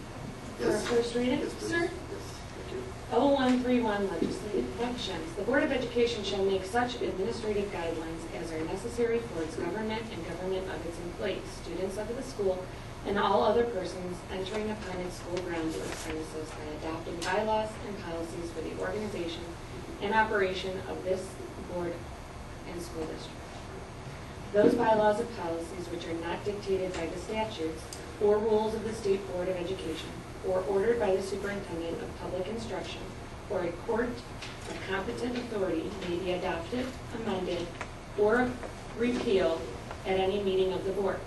[SPEAKER 10] for a
[SPEAKER 2] Yes.
[SPEAKER 10] first reading?
[SPEAKER 2] Yes, please.
[SPEAKER 10] Sir?
[SPEAKER 2] Yes, thank you.
[SPEAKER 10] 0131 legislative functions. The Board of Education shall make such administrative guidelines as are necessary for its government and government of its employees, students of the school, and all other persons entering upon its school grounds or premises by adopting bylaws and policies for the organization and operation of this board and school district. Those bylaws and policies which are not dictated by the statutes or rules of the State Board of Education or ordered by the superintendent of public instruction or a court of competent authority may be adopted, amended, or repealed at any meeting of the board.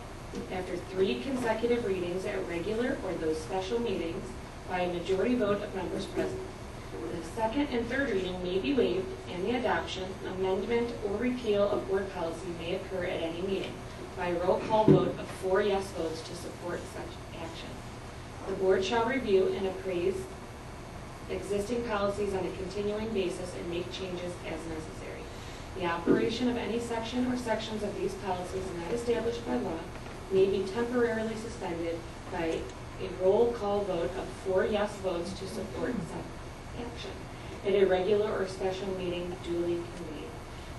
[SPEAKER 10] After 3 consecutive readings at regular or those special meetings by a majority vote of members present. The second and third reading may be waived, and the adoption, amendment, or repeal of board policy may occur at any meeting by a roll call vote of 4 yes votes to support such action. The board shall review and appraise existing policies on a continuing basis and make changes as necessary. The operation of any section or sections of these policies not established by law may be temporarily suspended by a roll call vote of 4 yes votes to support said action at a regular or special meeting duly convened.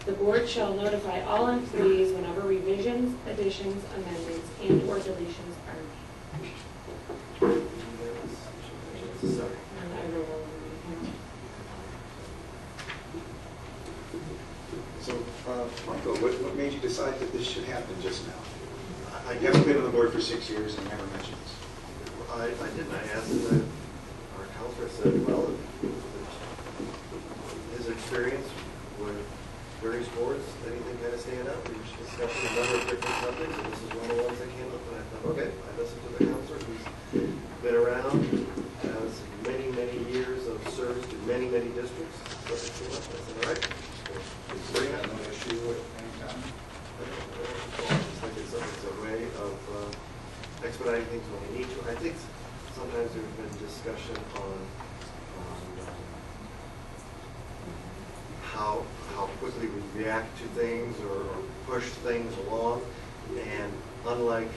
[SPEAKER 10] The board shall notify all employees whenever revisions, additions, amendments, and/or deletions are made.
[SPEAKER 2] Sorry.
[SPEAKER 10] And I wrote all of them.
[SPEAKER 4] So, Michael, what made you decide that this should happen just now? I haven't been on the board for 6 years and never mentioned this.
[SPEAKER 2] I didn't. I asked him, our counselor said, well, his experience with various boards, anything kind of stand out. We were discussing a number of different subjects, and this is one of the ones that came up, and I thought, okay, I listened to the counselor who's been around, has many, many years of service to many, many districts. Subject came up, I said, all right, bring it.
[SPEAKER 3] No issue at any time.
[SPEAKER 2] I just think it's a way of expediting things when we need to. I think sometimes there's been discussion on how quickly we react to things or push things along. And unlike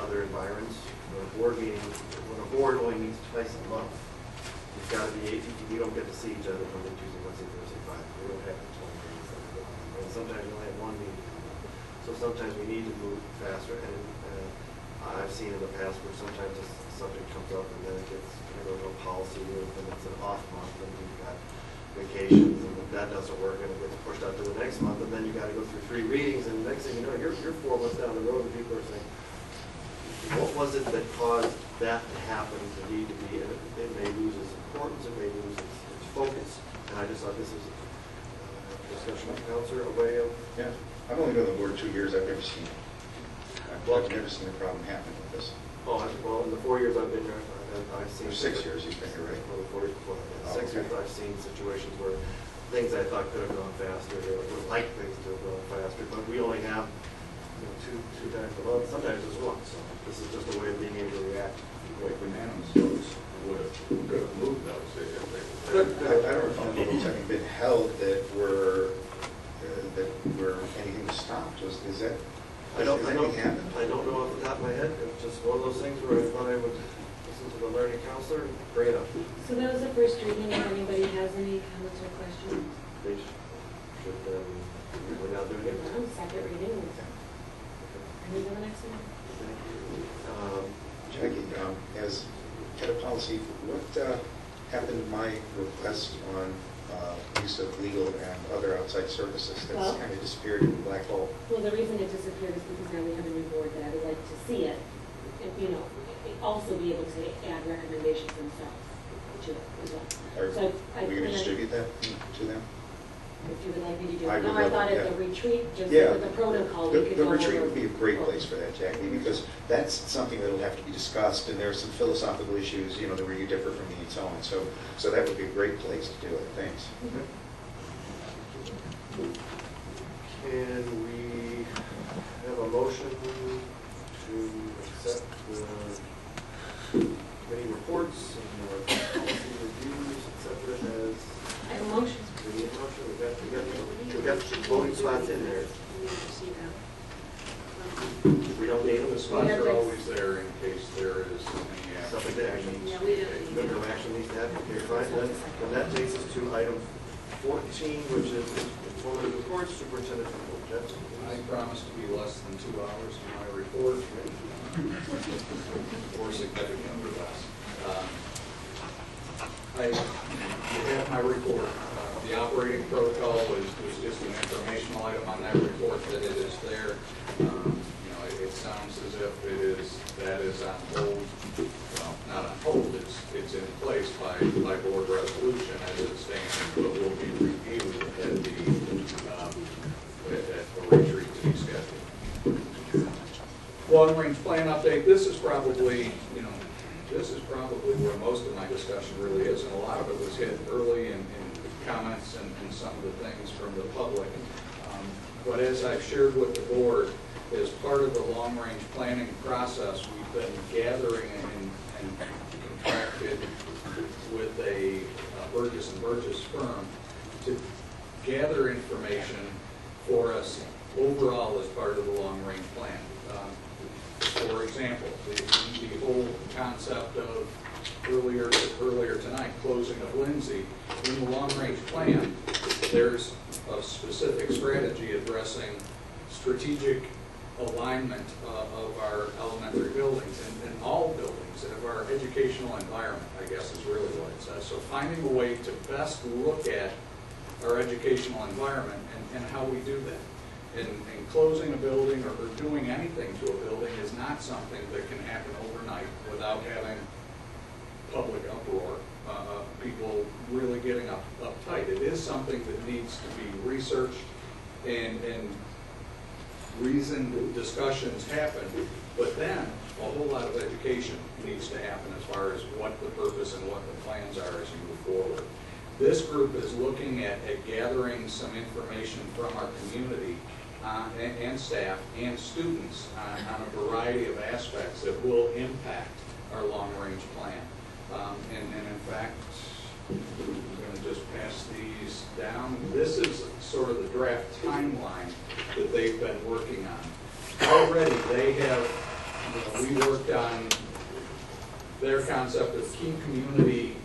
[SPEAKER 2] other environments, when a board only meets twice a month, it's got to be, we don't get to see each other Monday, Tuesday, Wednesday, Thursday, Friday. We don't have the 20 days that we go. And sometimes we only have one meeting. So sometimes we need to move faster. And I've seen in the past where sometimes a subject comes up and then it gets go to a policy move and it's an off month and you've got vacations and that doesn't work and it gets pushed out to the next month and then you got to go through 3 readings and the next thing you know you're 4 months down the road and people are saying, what was it that caused that to happen to need to be? And it may lose its importance, it may lose its focus. And I just thought this is a discussion with council, a way of.
[SPEAKER 4] Yeah, I've only been on the board 2 years. I've never seen it. I've never seen a problem happen with this.
[SPEAKER 2] Oh, well, in the 4 years I've been here, I've seen.
[SPEAKER 4] For 6 years you've been here, right?
[SPEAKER 2] Well, the 4 years before that.
[SPEAKER 4] Oh,
[SPEAKER 2] 6 years I've seen situations where things I thought could have gone faster, or would like things to have gone faster, but we only have two times a month, sometimes it's once. So this is just a way of being able to react.
[SPEAKER 3] Unanimous votes could have moved those if they
[SPEAKER 4] I don't recall meetings having been held that were anything stopped. Is that?
[SPEAKER 2] I don't
[SPEAKER 4] happen?
[SPEAKER 2] I don't know off the top of my head. It's just one of those things where I thought I would listen to the learning counselor and bring it up.
[SPEAKER 10] So that was the first reading. If anybody has any comments or questions?
[SPEAKER 2] They should, we're not doing it.
[SPEAKER 10] No, second reading. Can we go to the next one?
[SPEAKER 4] Jackie, as head of policy, what happened to my request on use of legal and other outside services? That's kind of disappeared in the black hole.
[SPEAKER 10] Well, the reason it disappeared is because now we have a new board that I would like to see it, and, also be able to add recommendations themselves to it as well. So
[SPEAKER 4] Are we going to distribute that to them?
[SPEAKER 10] If you would like me to do
[SPEAKER 4] I
[SPEAKER 10] it.
[SPEAKER 4] would
[SPEAKER 10] No, I
[SPEAKER 4] love
[SPEAKER 10] thought
[SPEAKER 4] it,
[SPEAKER 10] at the retreat, just
[SPEAKER 4] Yeah.
[SPEAKER 10] with the protocol,
[SPEAKER 4] The
[SPEAKER 10] we could go over.
[SPEAKER 4] retreat would be a great place for that, Jackie, because that's something that'll have to be discussed, and there are some philosophical issues, where you differ from me and so on. So that would be a great place to do it. Thanks.
[SPEAKER 2] Can we have a motion to accept the committee reports and the policy reviews, etc. as
[SPEAKER 10] I have a motion.
[SPEAKER 2] we need a motion? We got voting spots in there. We don't need them.
[SPEAKER 3] The spots are always there in case there is any
[SPEAKER 2] Something that
[SPEAKER 3] action.
[SPEAKER 2] needs.
[SPEAKER 6] Yeah, we don't need
[SPEAKER 2] No action needs to happen. Okay, fine. Then that takes us to item 14, which is informative reports, superintendent report. Jeff?
[SPEAKER 3] I promise to be less than 2 hours in my report, or significantly less. You have my report. The operating protocol was just an informational item on that report that it is there. It sounds as if that is on hold. Well, not on hold. It's in place by board resolution as it stands, but will be reviewed at the retreat to be scheduled. Long-range plan update. This is probably where most of my discussion really is, and a lot of it was hit early in comments and some of the things from the public. But as I've shared with the board, as part of the long-range planning process, we've been gathering and contracted with a Burgess & Burgess firm to gather information for us overall as part of the long-range plan. For example, the whole concept of earlier tonight, closing of Lindsay, in the long-range plan, there's a specific strategy addressing strategic alignment of our elementary buildings and all buildings and of our educational environment, I guess is really what it says. So finding a way to best look at our educational environment and how we do that. And closing a building or doing anything to a building is not something that can happen overnight without having public uproar, people really getting uptight. It is something that needs to be researched and reasoned discussions happen, but then a whole lot of education needs to happen as far as what the purpose and what the plans are as you move forward. This group is looking at gathering some information from our community and staff and students on a variety of aspects that will impact our long-range plan. And in fact, I'm going to just pass these down. This is sort of the draft timeline that they've been working on. Already they have, we worked on their concept of key community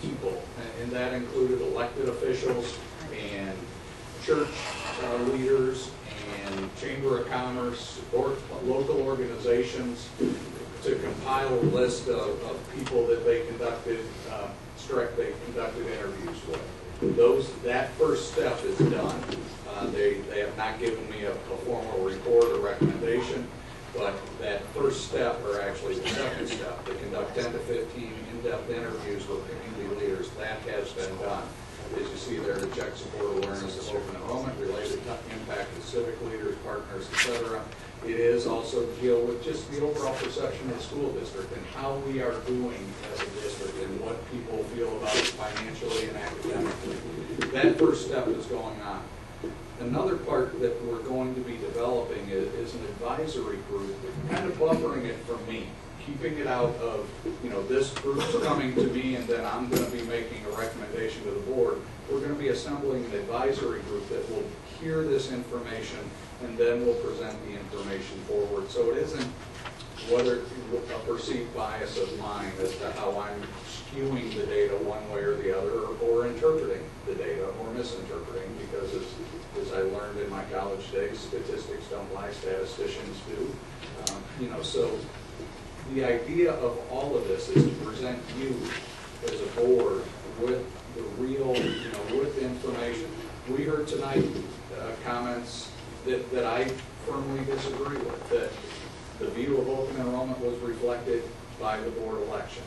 [SPEAKER 3] people, and that included elected officials and church leaders and Chamber of Commerce, or local organizations, to compile a list of people that they conducted interviews with. That first step is done. They have not given me a formal report or recommendation, but that first step, or actually the second step, to conduct 10 to 15 in-depth interviews with community leaders, that has been done. As you see there, to check support awareness of open enrollment, related to impact of civic leaders, partners, etc. It is also to deal with just the overall perception of the school district and how we are doing as a district and what people feel about it financially and academically. That first step is going on. Another part that we're going to be developing is an advisory group, kind of buffering it from me, keeping it out of, this group's coming to me and then I'm going to be making a recommendation to the board. We're going to be assembling an advisory group that will hear this information and then we'll present the information forward. So it isn't whether a perceived bias of mine as to how I'm skewing the data one way or the other, or interpreting the data or misinterpreting, because as I learned in my college days, statistics don't lie, statisticians do. So the idea of all of this is to present you as a board with the real, with information. We heard tonight comments that I firmly disagree with, that the view of open enrollment was reflected by the board election.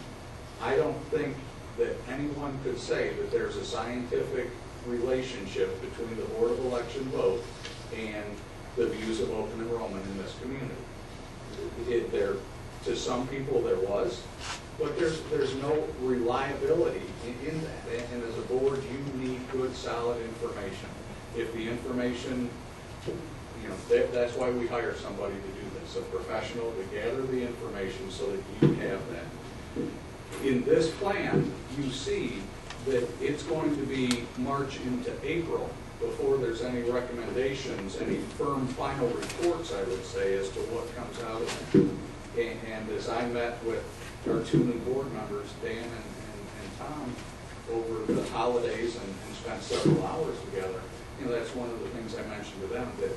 [SPEAKER 3] I don't think that anyone could say that there's a scientific relationship between the board of election vote and the views of open enrollment in this community. To some people there was, but there's no reliability in that. And as a board, you need good, solid information. If the information, that's why we hire somebody to do this, a professional to gather the information so that you have that. In this plan, you see that it's going to be March into April before there's any recommendations, any firm final reports, I would say, as to what comes out of it. And as I met with our two new board members, Dan and Tom, over the holidays and spent several hours together, that's one of the things I mentioned to them, that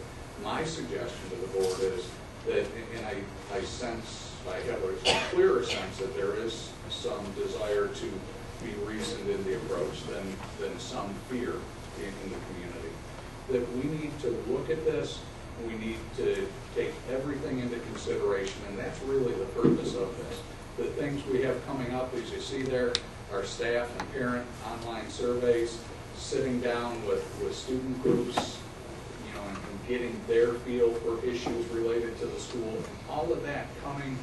[SPEAKER 3] my suggestion to the board is that, and I sense, I have a clearer sense that there is some desire to be reasoned in the approach than some fear in the community. That we need to look at this, we need to take everything into consideration, and that's really the purpose of this. The things we have coming up, as you see there, our staff and parent online surveys, sitting down with student groups, and getting their feel for issues related to the school, and all of that coming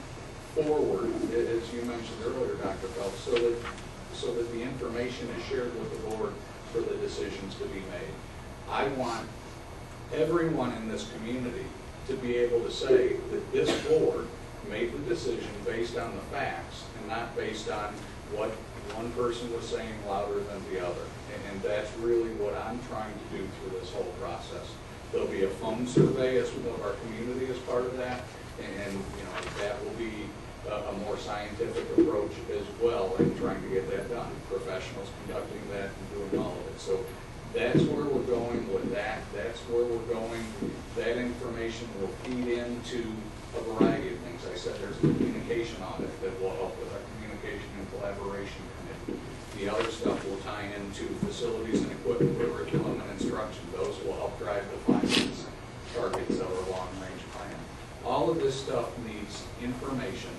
[SPEAKER 3] forward, as you mentioned earlier, Dr. Phelps, so that the information is shared with the board for the decisions to be made. I want everyone in this community to be able to say that this board made the decision based on the facts and not based on what one person was saying louder than the other. And that's really what I'm trying to do through this whole process. There'll be a phone survey as of our community as part of that, and that will be a more scientific approach as well in trying to get that done. Professionals conducting that and doing all of it. So that's where we're going with that. That's where we're going. That information will feed into a variety of things. I said there's a communication audit that will help with our communication and collaboration committee. The other stuff will tie into facilities and equipment, curriculum and instruction. Those will help drive the finance targets of our long-range plan. All of this stuff needs information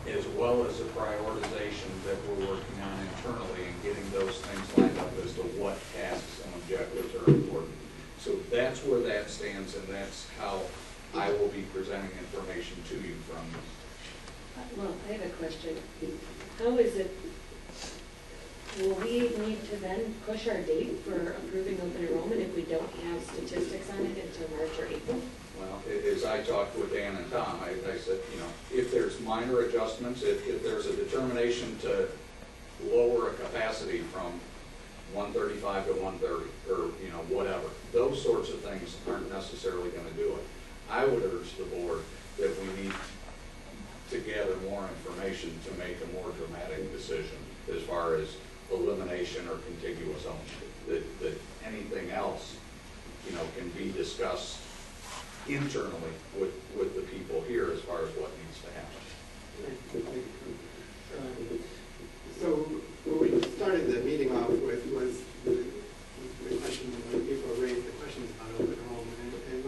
[SPEAKER 3] as well as a prioritization that we're working on internally and getting those things lined up as to what tasks and objectives are important. So that's where that stands, and that's how I will be presenting information to you from this.
[SPEAKER 10] Well, I have a question. How is it, will we need to then push our date for approving open enrollment if we don't have statistics on it until March or April?
[SPEAKER 3] Well, as I talked with Dan and Tom, I said, if there's minor adjustments, if there's a determination to lower a capacity from 135 to 130, or whatever, those sorts of things aren't necessarily going to do it. I would urge the board that we need to gather more information to make a more dramatic decision as far as elimination or contiguous ownership. That anything else, can be discussed internally with the people here as far as what needs to happen.
[SPEAKER 12] So what we started the meeting off with was the question when people raised the questions about open enrollment, and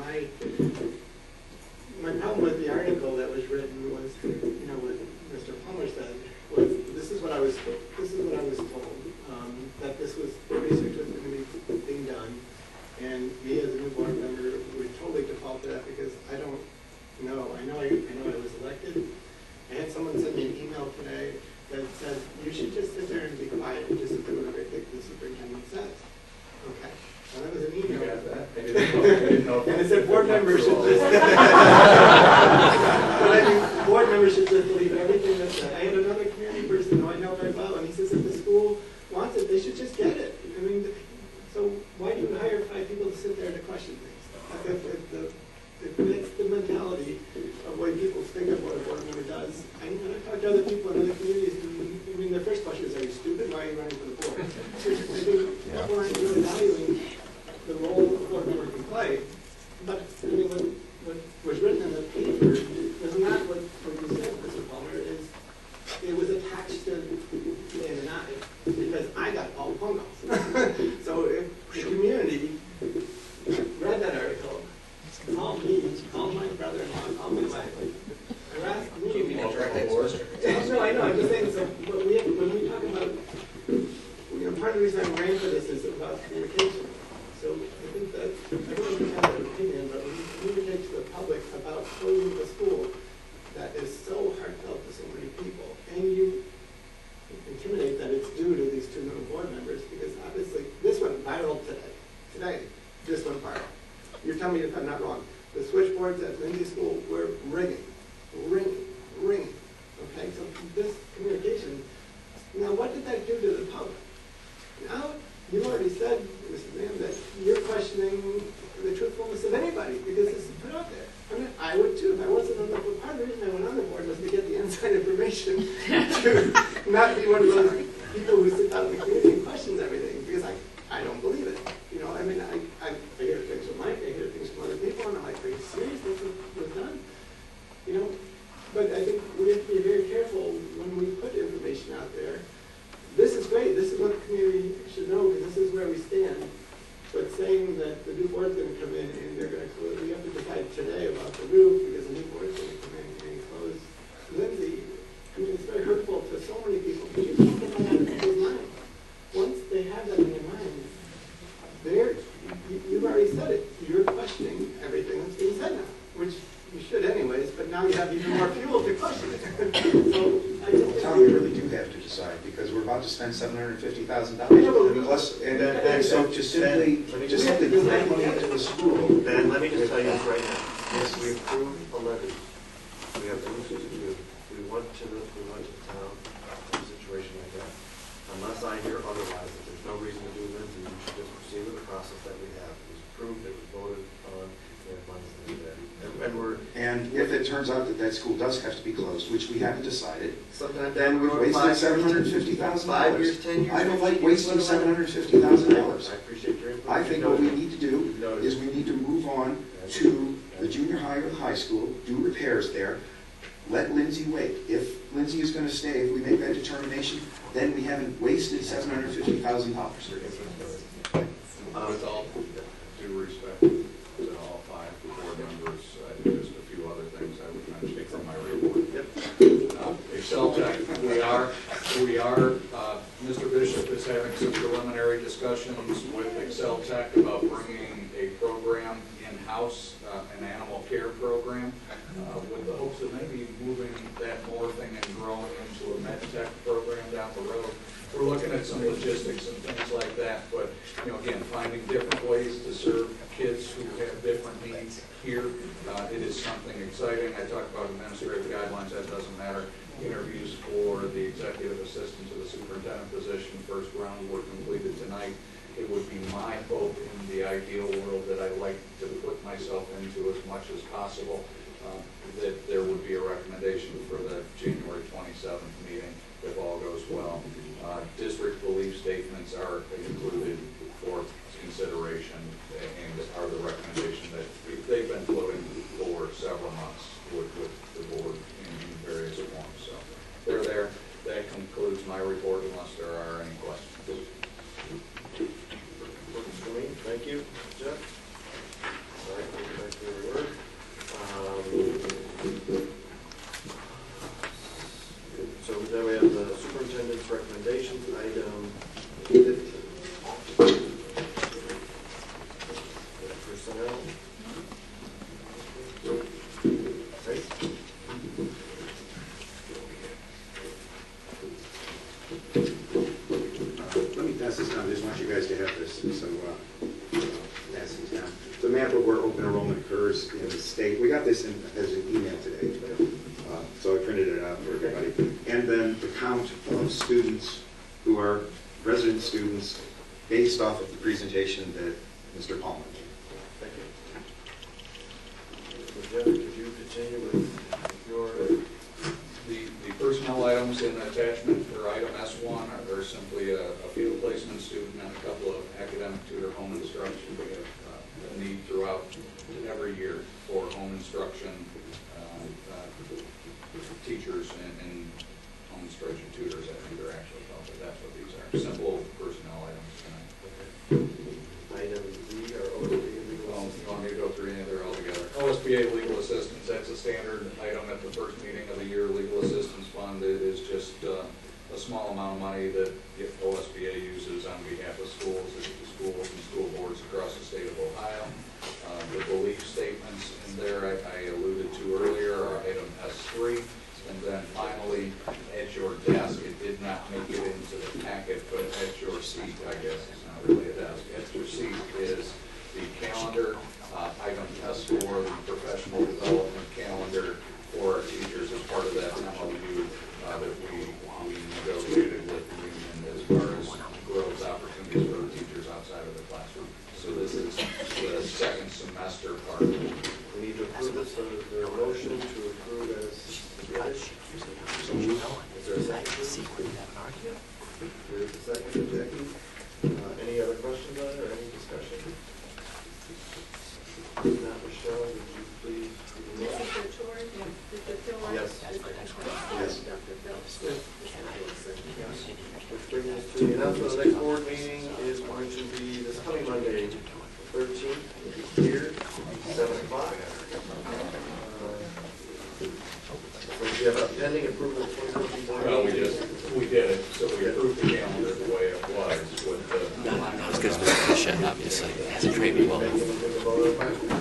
[SPEAKER 12] my problem with the article that was written was, what Mr. Plummer said was, this is what I was told, that this was, research was going to be being done, and me as a new board member would totally default to that because I don't know. I know I was elected. I had someone send me an email today that said, you should just sit there and be quiet and just approve everything the superintendent says. Okay. Well, that was an email.
[SPEAKER 3] You got that? I didn't know.
[SPEAKER 12] And it said board members should just but I think board members should just believe everything that's said. I had another community person who I know very well, and he says if the school wants it, they should just get it. I mean, so why do you hire 5 people to sit there to question things? If that's the mentality of what people think of what a board member does. And when I talk to other people in other communities, their first question is, are you stupid? Why are you running for the board? I think people aren't really valuing the role a board member can play. But what was written in the paper was not what you said, Mr. Palmer, is it was attached to Dan and I, because I got all the phone calls. So if the community read that article, called me, called my brother-in-law, called my wife, harassed me. No, I know, I'm just saying, so when we talk about, part of the reason I ran for this is about communication. So I think that everyone has an opinion, but when you communicate to the public about closing the school, that is so heartfelt to so many people, and you intimidate that it's due to these 2 new board members, because obviously this went viral today, this went viral. You're telling me if I'm not wrong. The switchboards at Lindsay School were ringing. Okay, so this communication, now what did that do to the public? Now, you already said, Mr. Mann, that you're questioning the truthfulness of anybody because this is put out there. I mean, I would too. If I wasn't on the board, part of the reason I went on the board was to get the inside information to not be one of those people who sit out in the community and questions everything because I don't believe it. I mean, I hear things from Mike, I hear things from other people, and I'm like, are you serious? This was done? But I think we have to be very careful when we put information out there. This is great. This is what the community should know because this is where we stand. But saying that the new board's going to come in and they're going to close, we have to decide today about the roof because the new board's going to come in and close Lindsay. I mean, it's very hurtful to so many people because you can't get that out of people's mind. Once they have that in their mind, you've already said it. You're questioning everything that's being said now, which you should anyways, but now you have even more fuel to question it. So I just
[SPEAKER 4] Tom, we really do have to decide because we're about to spend $750,000 plus, and so to simply put that money into the school.
[SPEAKER 2] Ben, let me just tell you this right now. Yes, we approved a levy. We have things to do. We went to the town in a situation like that. Unless I hear otherwise, that there's no reason to do Lindsay, you should just proceed with the process that we have. It was approved, it was voted on,
[SPEAKER 4] turns out that that school does have to be closed, which we haven't decided,
[SPEAKER 2] Sometimes
[SPEAKER 4] then we've wasted $750,000.
[SPEAKER 2] 5 years, 10 years.
[SPEAKER 4] I don't like
[SPEAKER 2] 15 years,
[SPEAKER 4] wasting
[SPEAKER 2] whatever.
[SPEAKER 4] $750,000.
[SPEAKER 2] I appreciate your input.
[SPEAKER 4] I think what we need to do is we need to move on to the junior high or the high school, do repairs there, let Lindsay wait. If Lindsay is going to stay, if we make that determination, then we haven't wasted $750,000.
[SPEAKER 3] With all due respect to all 5 board members, just a few other things I would mention from my report. Excel Tech, we are, Mr. Bishop is having some preliminary discussions with Excel Tech about bringing a program in-house, an animal care program, with the hopes of maybe moving that morphing and growing into a med tech program down the road. We're looking at some logistics and things like that, but, again, finding different ways to serve kids who have different needs here. It is something exciting. I talked about administrative guidelines, that doesn't matter. Interviews for the executive assistant to the superintendent position, first round were completed tonight. It would be my hope in the ideal world that I'd like to put myself into as much as possible, that there would be a recommendation for the January 27th meeting if all goes well. District belief statements are included for consideration and are the recommendation that they've been floating for several months with the board in various forms. So they're there. That concludes my report unless there are any questions.
[SPEAKER 2] Works for me. Thank you, Jeff. All right, we'll get back to your work. So then we have the superintendent's recommendations, item 15. Personnel. Right?
[SPEAKER 4] Let me pass this down. I just want you guys to have this. So pass these down. The map of where open enrollment occurs in the state. We got this as an email today. So I printed it out for everybody. And then the count of students who are resident students based off of the presentation that Mr. Palmer gave.
[SPEAKER 2] Thank you. So Jeff, could you continue with your...
[SPEAKER 3] The personnel items in attachment for item S1 are simply a field placement student and a couple of academic tutor home instruction. We have a need throughout every year for home instruction teachers and home instruction tutors. I think they're actually called, but that's what these are. Simple personnel items tonight.
[SPEAKER 2] Item Z or OSBA legal
[SPEAKER 3] Well,
[SPEAKER 2] assistance?
[SPEAKER 3] you want me to go through any of there altogether? OSBA legal assistance, that's a standard item at the first meeting of the year. Legal assistance fund, it is just a small amount of money that OSBA uses on behalf of schools and school boards across the state of Ohio. The belief statements in there I alluded to earlier are item S3. And then finally, at your desk, it did not make it into the packet, but at your seat, I guess it's not really a desk, at your seat is the calendar, item S4, the professional development calendar for our teachers as part of that MOU that we negotiated with the union as far as growth opportunities for the teachers outside of the classroom. So this is the second semester part.
[SPEAKER 2] We need to approve this, so is there a motion to approve as submitted?
[SPEAKER 4] So moved.
[SPEAKER 2] Is there a second? There's a second, Jackie. Any other questions on it or any discussion? If not, Michelle, would you please?
[SPEAKER 6] Mrs. Chord? Mr. Phil?
[SPEAKER 2] Yes.
[SPEAKER 4] Yes.
[SPEAKER 6] Dr. Phelps? Mr. Wilson?
[SPEAKER 2] Which brings us to the announcement of the next board meeting is going to be this coming Monday, 13th, here, 7 o'clock. So we have a pending approval of 2014 board
[SPEAKER 3] Well, we
[SPEAKER 2] meeting.
[SPEAKER 3] did it, so we approved the calendar the way it was with the.
[SPEAKER 1] Not as good as Mr. Bishop, obviously. Has a great well.
[SPEAKER 2] Anything to vote on?